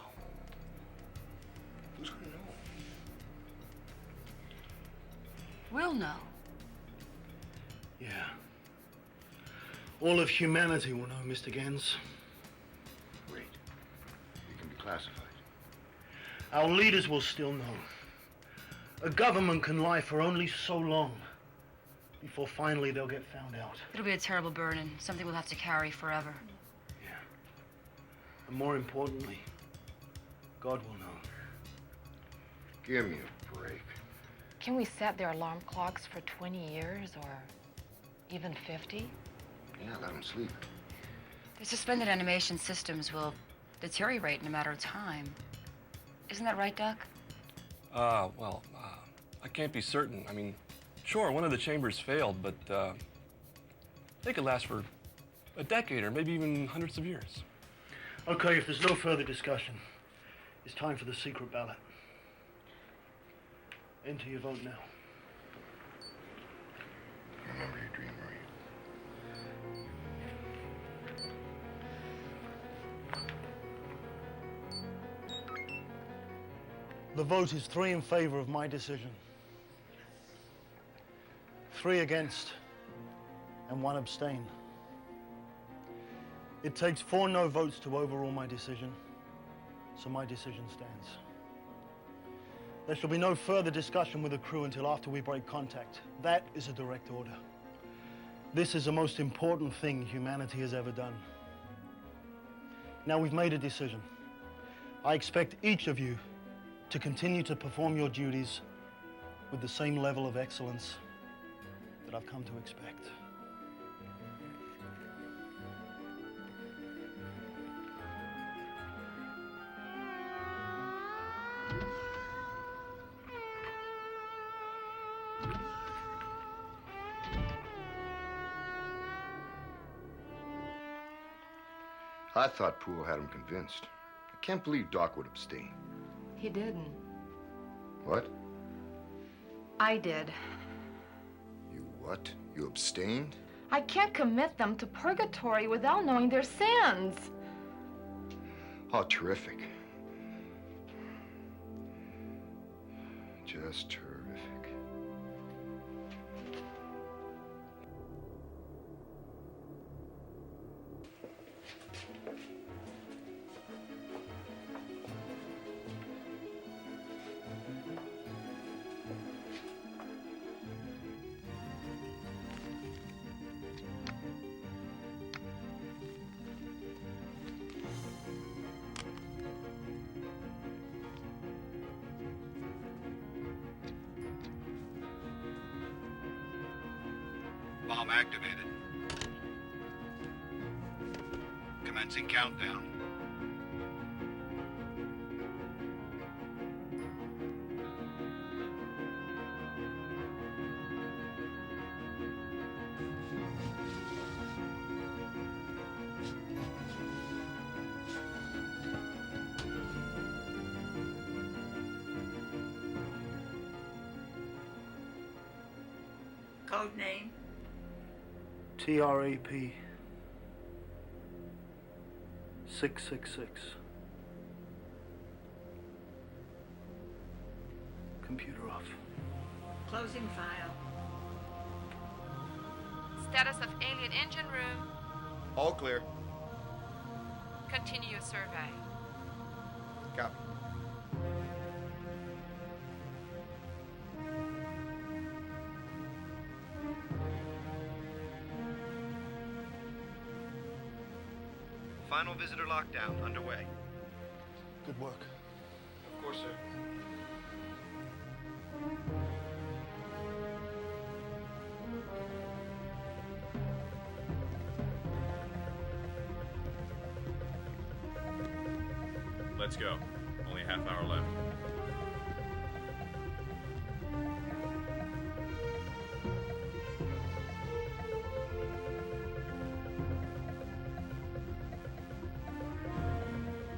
Speaker 11: Who's going to know?
Speaker 3: We'll know.
Speaker 4: Yeah. All of humanity will know, Mr. Gens.
Speaker 11: Wait. It can be classified.
Speaker 4: Our leaders will still know. A government can lie for only so long before finally they'll get found out.
Speaker 3: It'll be a terrible burden, something we'll have to carry forever.
Speaker 4: Yeah. And more importantly, God will know.
Speaker 11: Give me a break.
Speaker 5: Can we set their alarm clocks for 20 years or even 50?
Speaker 11: Yeah, let them sleep.
Speaker 3: The suspended animation systems will deteriorate in a matter of time. Isn't that right, Doc?
Speaker 10: I can't be certain. I mean, sure, one of the chambers failed, but they could last for a decade or maybe even hundreds of years.
Speaker 4: Okay, if there's no further discussion, it's time for the secret ballot. Enter your vote now.
Speaker 11: Remember your dream, Marie.
Speaker 4: The vote is 3 in favor of my decision, 3 against, and 1 abstain. It takes 4 no votes to overrule my decision, so my decision stands. There shall be no further discussion with the crew until after we break contact. That is a direct order. This is the most important thing humanity has ever done. Now we've made a decision. I expect each of you to continue to perform your duties with the same level of excellence that I've come to expect.
Speaker 11: I thought Poole had him convinced. I can't believe Doc would abstain.
Speaker 7: He didn't.
Speaker 11: What?
Speaker 7: I did.
Speaker 11: You what? You abstained?
Speaker 7: I can't commit them to purgatory without knowing their sins.
Speaker 11: Oh, terrific. Just terrific.
Speaker 6: Bomb activated. Commencing countdown.
Speaker 8: Code name?
Speaker 4: TRAP 666. Computer off.
Speaker 8: Closing file.
Speaker 7: Status of alien engine room.
Speaker 16: All clear.
Speaker 7: Continue your survey.
Speaker 11: Copy.
Speaker 16: Final visitor lockdown underway.
Speaker 4: Good work.
Speaker 16: Of course, sir.
Speaker 17: Let's go. Only a half hour left.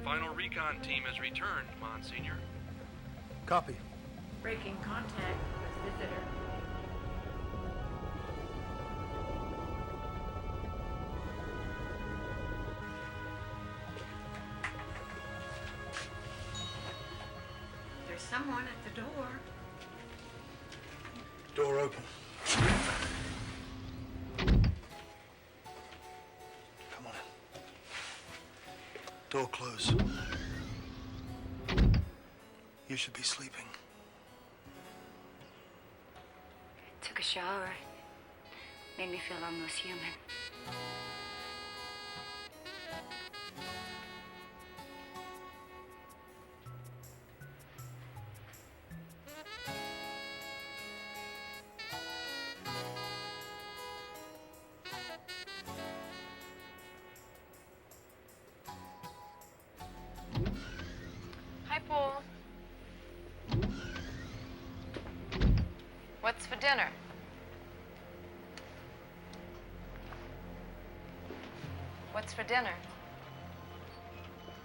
Speaker 10: Final recon team has returned, Monsignor.
Speaker 19: Copy.
Speaker 8: Breaking contact with visitor. There's someone at the door.
Speaker 4: Door open. Come on in. Door closed. You should be sleeping.
Speaker 3: Took a shower. Made me feel almost human.
Speaker 7: Hi, Paul. What's for dinner? What's for dinner?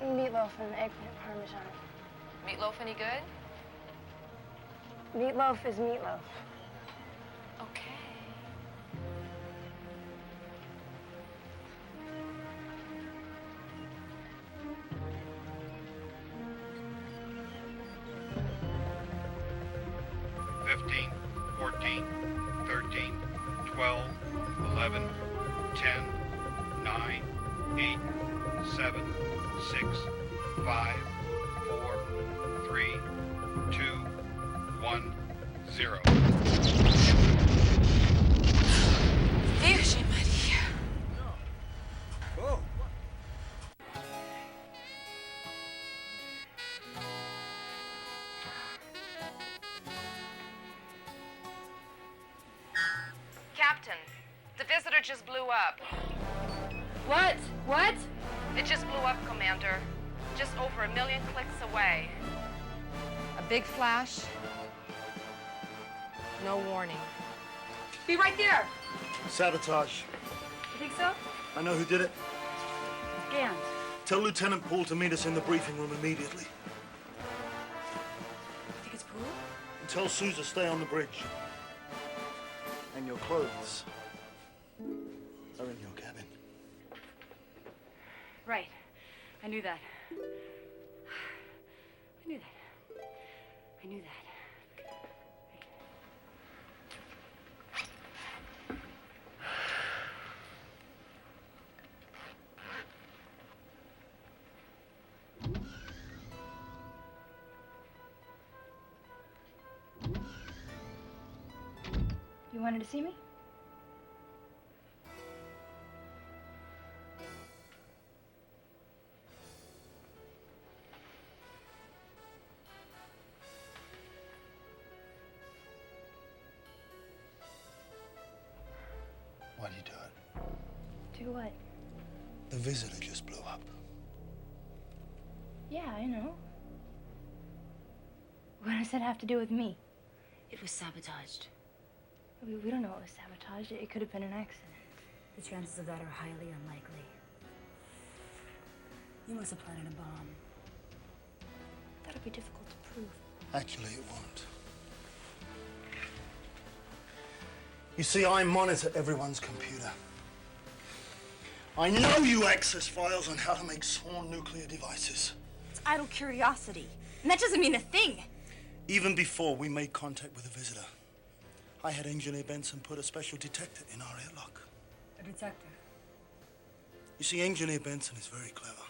Speaker 9: Meatloaf and eggplant parmesan.
Speaker 7: Meatloaf any good?
Speaker 9: Meatloaf is meatloaf.
Speaker 7: Okay.
Speaker 16: $15, $14, $13, $12, $11, $10, $9, $8, $7, $6, $5, $4, $3, $2, $1, $0.
Speaker 15: Virgin Maria.
Speaker 19: Whoa.
Speaker 7: Captain, the visitor just blew up.
Speaker 15: What? What?
Speaker 7: It just blew up, Commander. Just over 1 million clicks away. A big flash. No warning.
Speaker 15: Be right there.
Speaker 4: Sabotage.
Speaker 15: You think so?
Speaker 4: I know who did it.
Speaker 15: Gant.
Speaker 4: Tell Lieutenant Poole to meet us in the briefing room immediately.
Speaker 3: You think it's Poole?
Speaker 4: And tell Sue to stay on the bridge. And your clothes are in your cabin.
Speaker 3: Right. I knew that. I knew that. I knew that.
Speaker 9: You wanted to see me?
Speaker 4: Why'd you do it?
Speaker 9: Do what?
Speaker 4: The visitor just blew up.
Speaker 9: Yeah, I know. What does that have to do with me?
Speaker 3: It was sabotaged.
Speaker 9: We don't know it was sabotaged. It could have been an accident.
Speaker 3: The chances of that are highly unlikely. You must have planted a bomb.
Speaker 9: That'll be difficult to prove.
Speaker 4: Actually, it won't. You see, I monitor everyone's computer. I know you access files on how to make sworn nuclear devices.
Speaker 15: It's idle curiosity. And that doesn't mean a thing.
Speaker 4: Even before we made contact with the visitor, I had Engineer Benson put a special detector in our airlock.
Speaker 3: A detector.
Speaker 4: You see, Engineer Benson is very clever.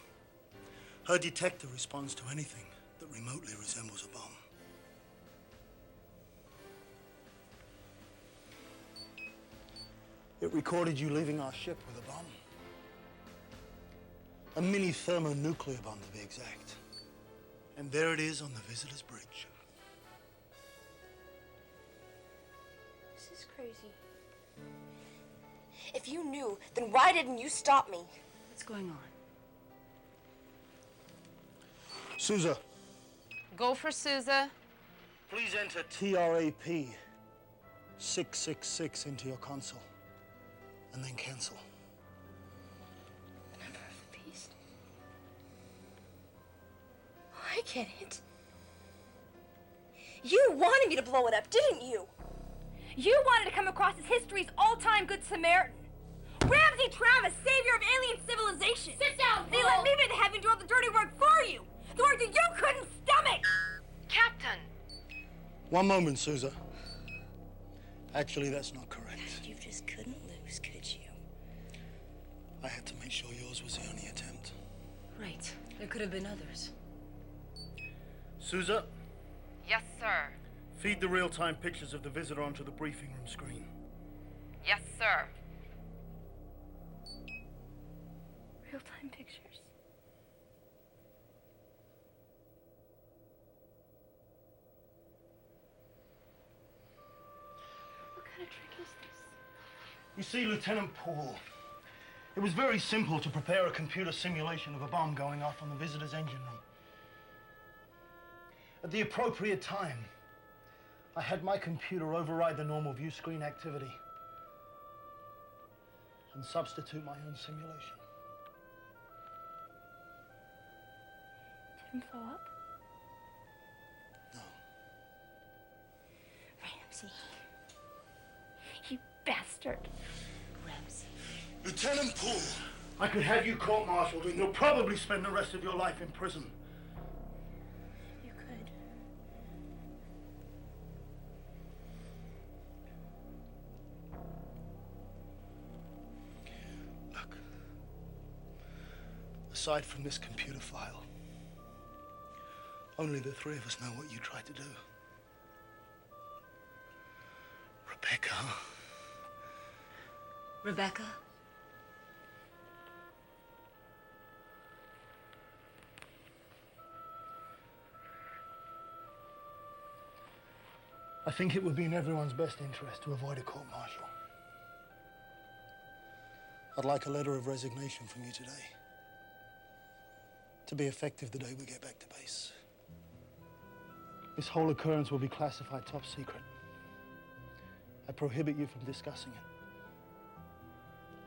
Speaker 4: Her detector responds to anything that remotely resembles a bomb. It recorded you leaving our ship with a bomb. A mini thermonuclear bomb, to be exact. And there it is on the visitor's bridge.
Speaker 9: This is crazy. If you knew, then why didn't you stop me?
Speaker 3: What's going on?
Speaker 4: Sousa.
Speaker 15: Go for Sousa.
Speaker 4: Please enter TRAP 666 into your console. And then cancel.
Speaker 9: The number of the beast. I get it. You wanted me to blow it up, didn't you? You wanted to come across as history's all-time good Samaritan. Ramsey Travis, savior of alien civilization. Sit down, They let me be the heaven do all the dirty work for you. The work that you couldn't stomach.
Speaker 7: Captain!
Speaker 4: One moment, Sousa. Actually, that's not correct.
Speaker 9: You just couldn't lose, could you?
Speaker 4: I had to make sure yours was the only attempt.
Speaker 3: Right. There could have been others.
Speaker 4: Sousa,
Speaker 7: Yes, sir.
Speaker 4: feed the real-time pictures of the visitor onto the briefing room screen.
Speaker 7: Yes, sir.
Speaker 9: Real-time pictures. What kind of trick is this?
Speaker 4: You see, Lieutenant Paul, it was very simple to prepare a computer simulation of a bomb going off on the visitor's engine room. At the appropriate time, I had my computer override the normal view screen activity and substitute my own simulation.
Speaker 9: Didn't blow up?
Speaker 4: No.
Speaker 9: Ramsey. You bastard.
Speaker 3: Ramsey.
Speaker 4: Lieutenant Poole, I could have you court-martialed and you'll probably spend the rest of your life in prison.
Speaker 9: You could.
Speaker 4: Look, aside from this computer file, only the three of us know what you tried to do. Rebecca.
Speaker 3: Rebecca?
Speaker 4: I think it would be in everyone's best interest to avoid a court-martial. I'd like a letter of resignation from you today, to be effective the day we get back to base. This whole occurrence will be classified top secret. I prohibit you from discussing it.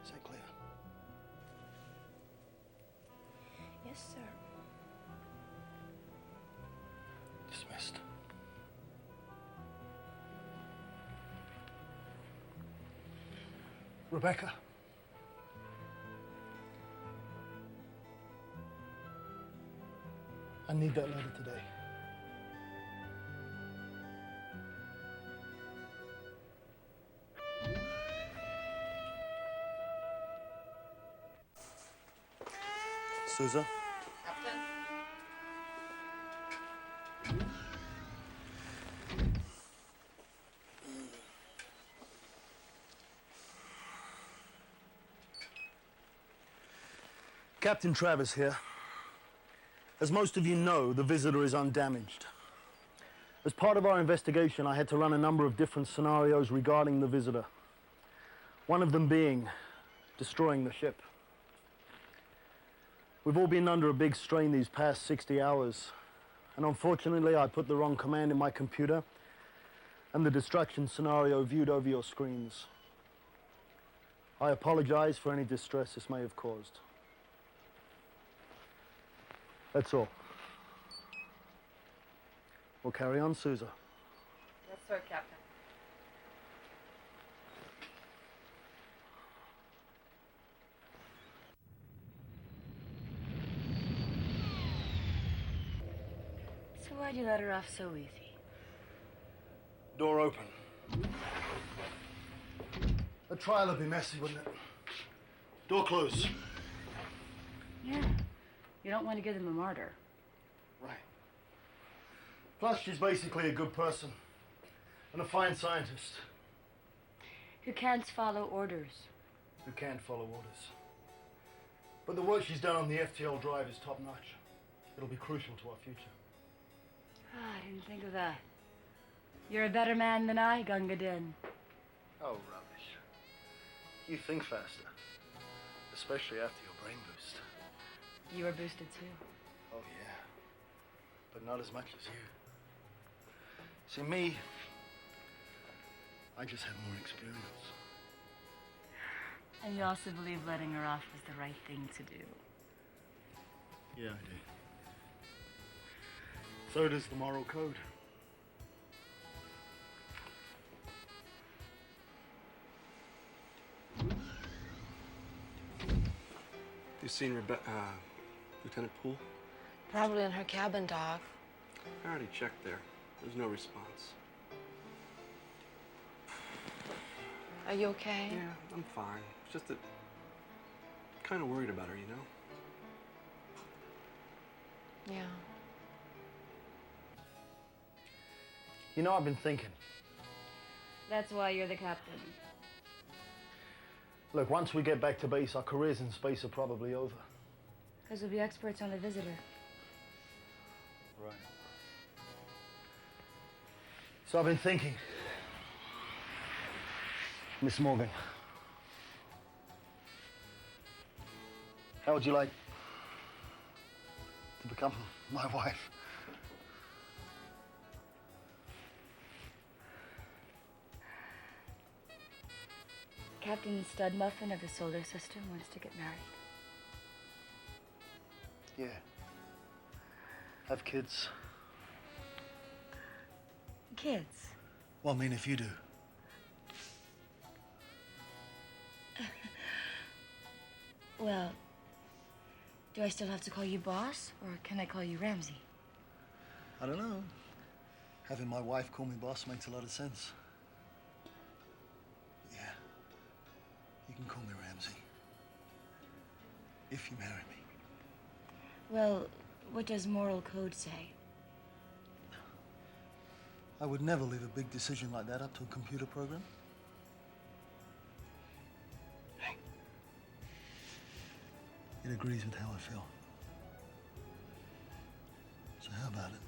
Speaker 4: Is that clear?
Speaker 9: Yes, sir.
Speaker 4: Dismissed. Rebecca. I need that letter today. Sousa?
Speaker 7: Captain?
Speaker 4: Captain Travis here. As most of you know, the visitor is undamaged. As part of our investigation, I had to run a number of different scenarios regarding the visitor. One of them being destroying the ship. We've all been under a big strain these past 60 hours, and unfortunately I put the wrong command in my computer, and the destruction scenario viewed over your screens. I apologize for any distress this may have caused. That's all. We'll carry on, Sousa.
Speaker 7: Yes, sir, Captain.
Speaker 3: So why'd you let her off so easy?
Speaker 4: Door open. The trial would be messy, wouldn't it? Door closed.
Speaker 3: Yeah. You don't want to give them a martyr.
Speaker 4: Right. Plus, she's basically a good person and a fine scientist.
Speaker 3: Who can't follow orders.
Speaker 4: Who can't follow orders. But the work she's done on the FTL drive is top-notch. It'll be crucial to our future.
Speaker 3: Ah, I didn't think of that. You're a better man than I, Gunga Din.
Speaker 4: Oh, rubbish. You think faster. Especially after your brain boost.
Speaker 3: You were boosted too.
Speaker 4: Oh, yeah. But not as much as you. See, me, I just have more experience.
Speaker 3: And you also believe letting her off was the right thing to do.
Speaker 4: Yeah, I do. So does the moral code.
Speaker 20: You seen Lieutenant Poole?
Speaker 15: Probably in her cabin, Doc.
Speaker 20: I already checked there. There's no response.
Speaker 15: Are you okay?
Speaker 20: Yeah, I'm fine. It's just that I'm kind of worried about her, you know?
Speaker 15: Yeah.
Speaker 4: You know, I've been thinking.
Speaker 3: That's why you're the captain.
Speaker 4: Look, once we get back to base, our careers in space are probably over.
Speaker 3: Because we'll be experts on the visitor.
Speaker 4: Right. So I've been thinking. Miss Morgan, how would you like to become my wife?
Speaker 3: Captain Stud Muffin of the solar system wants to get married.
Speaker 4: Yeah. Have kids.
Speaker 3: Kids?
Speaker 4: Well, I mean, if you do.
Speaker 3: Well, do I still have to call you boss, or can I call you Ramsey?
Speaker 4: I don't know. Having my wife call me boss makes a lot of sense. But yeah, you can call me Ramsey. If you marry me.
Speaker 3: Well, what does moral code say?
Speaker 4: I would never leave a big decision like that up to a computer program. It agrees with how I feel. So how about it?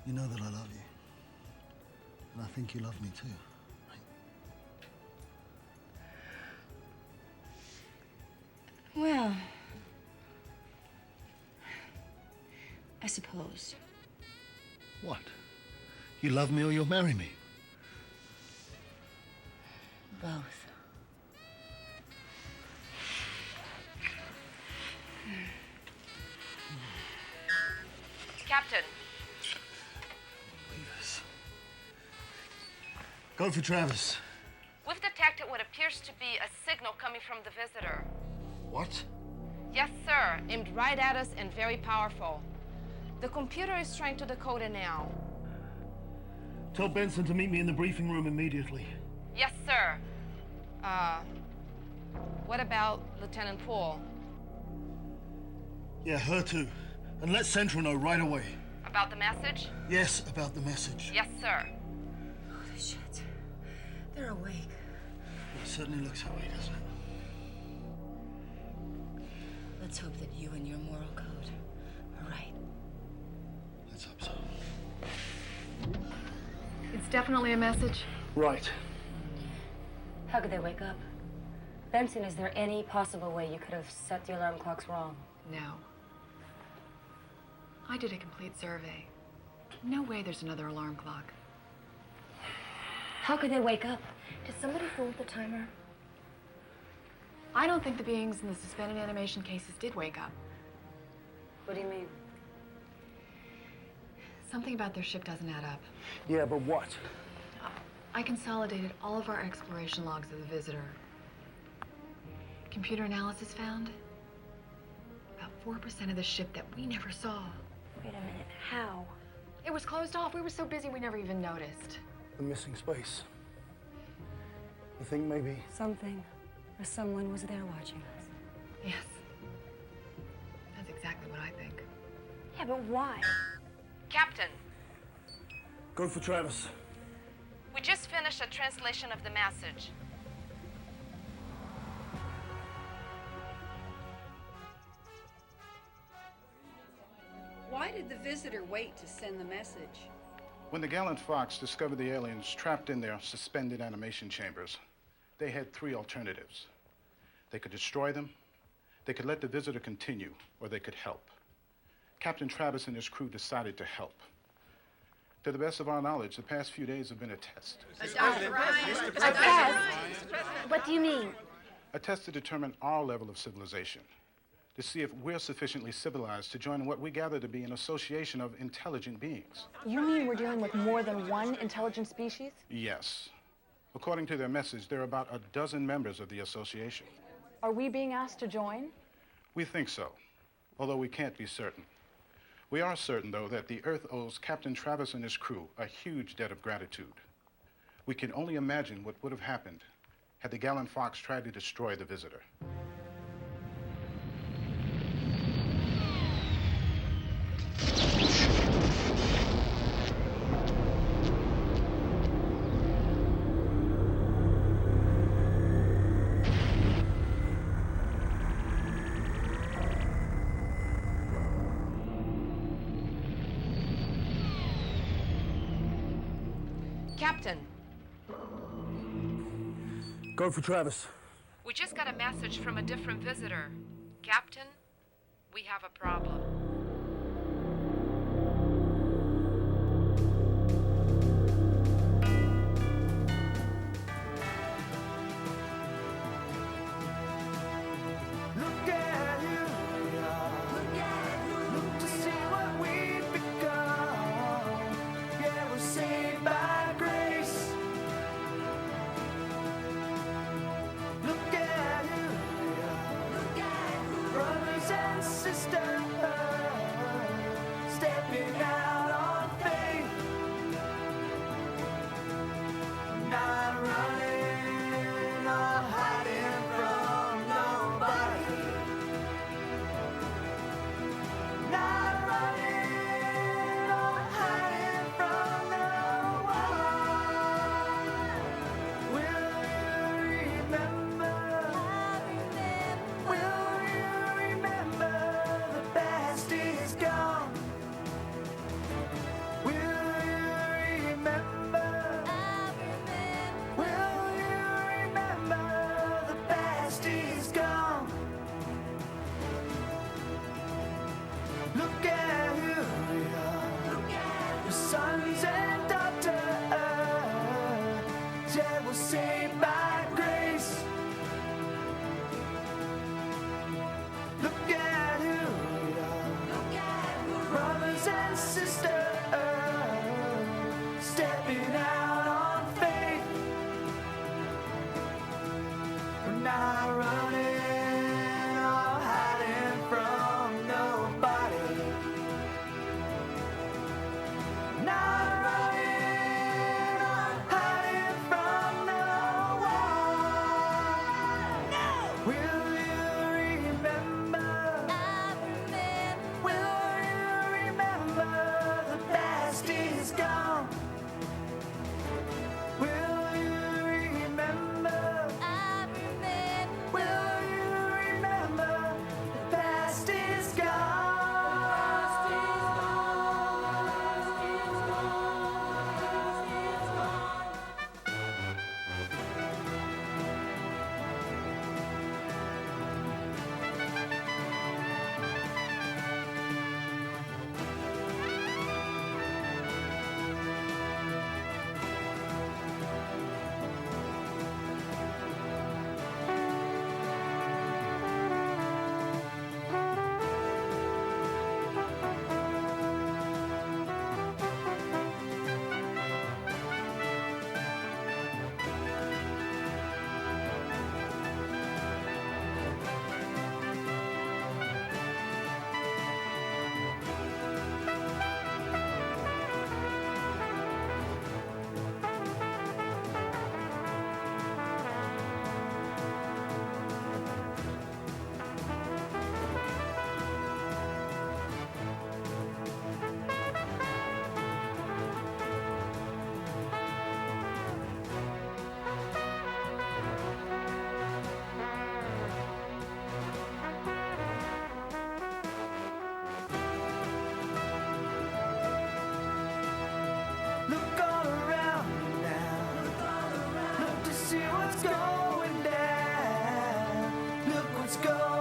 Speaker 4: You know that I love you. And I think you love me too, right?
Speaker 3: Well, I suppose.
Speaker 4: What? You love me or you'll marry me?
Speaker 3: Both.
Speaker 15: Captain.
Speaker 4: Leave us. Go for Travis.
Speaker 15: We've detected what appears to be a signal coming from the visitor.
Speaker 4: What?
Speaker 15: Yes, sir. Aimed right at us and very powerful. The computer is trying to decode it now.
Speaker 4: Tell Benson to meet me in the briefing room immediately.
Speaker 15: Yes, sir. What about Lieutenant Poole?
Speaker 4: Yeah, her too. And let Central know right away.
Speaker 15: About the message?
Speaker 4: Yes, about the message.
Speaker 15: Yes, sir.
Speaker 3: Holy shit. They're awake.
Speaker 4: It certainly looks that way, doesn't it?
Speaker 3: Let's hope that you and your moral code are right.
Speaker 4: Let's hope so.
Speaker 5: It's definitely a message.
Speaker 4: Right.
Speaker 3: How could they wake up? Benson, is there any possible way you could have set the alarm clocks wrong?
Speaker 5: No. I did a complete survey. No way there's another alarm clock.
Speaker 3: How could they wake up? Did somebody fool with the timer?
Speaker 5: I don't think the beings in the suspended animation cases did wake up.
Speaker 3: What do you mean?
Speaker 5: Something about their ship doesn't add up.
Speaker 4: Yeah, but what?
Speaker 5: I consolidated all of our exploration logs of the visitor. Computer analysis found about 4% of the ship that we never saw.
Speaker 3: Wait a minute, how?
Speaker 5: It was closed off. We were so busy we never even noticed.
Speaker 4: The missing space. You think maybe...
Speaker 3: Something or someone was there watching us.
Speaker 5: Yes, exactly what I think.
Speaker 9: Yeah, but why?
Speaker 7: Captain,
Speaker 4: Go for Travis.
Speaker 7: we just finished a translation of the message.
Speaker 21: Why did the visitor wait to send the message?
Speaker 2: When the Gallant Fox discovered the aliens trapped in their suspended animation chambers, they had three alternatives. They could destroy them, they could let the visitor continue, or they could help. Captain Travis and his crew decided to help. To the best of our knowledge, the past few days have been a test.
Speaker 9: A test? What do you mean?
Speaker 2: A test to determine our level of civilization, to see if we're sufficiently civilized to join what we gather to be an association of intelligent beings.
Speaker 22: You mean we're dealing with more than one intelligent species?
Speaker 2: Yes. According to their message, there are about a dozen members of the association.
Speaker 22: Are we being asked to join?
Speaker 2: We think so, although we can't be certain. We are certain, though, that the Earth owes Captain Travis and his crew a huge debt of gratitude. We can only imagine what would have happened had the Gallant Fox tried to destroy the visitor.
Speaker 7: Captain,
Speaker 4: Go for Travis.
Speaker 7: we just got a message from a different visitor. Captain, we have a problem.
Speaker 23: Look at you, look to see what we've become. Yeah, we're saved by grace. Look at you, brothers and sisters, stepping out on faith, not running or hiding from nobody. Not running or hiding from no one. Will you remember? Will you remember the past is gone? Will you remember? Will you remember the past is gone? Look at who we are. Your sons and daughters. Yeah, we're saved by grace. Look at who we are. Brothers and sisters. Stepping out on faith. We're not running or hiding from nobody. Not running. let's go.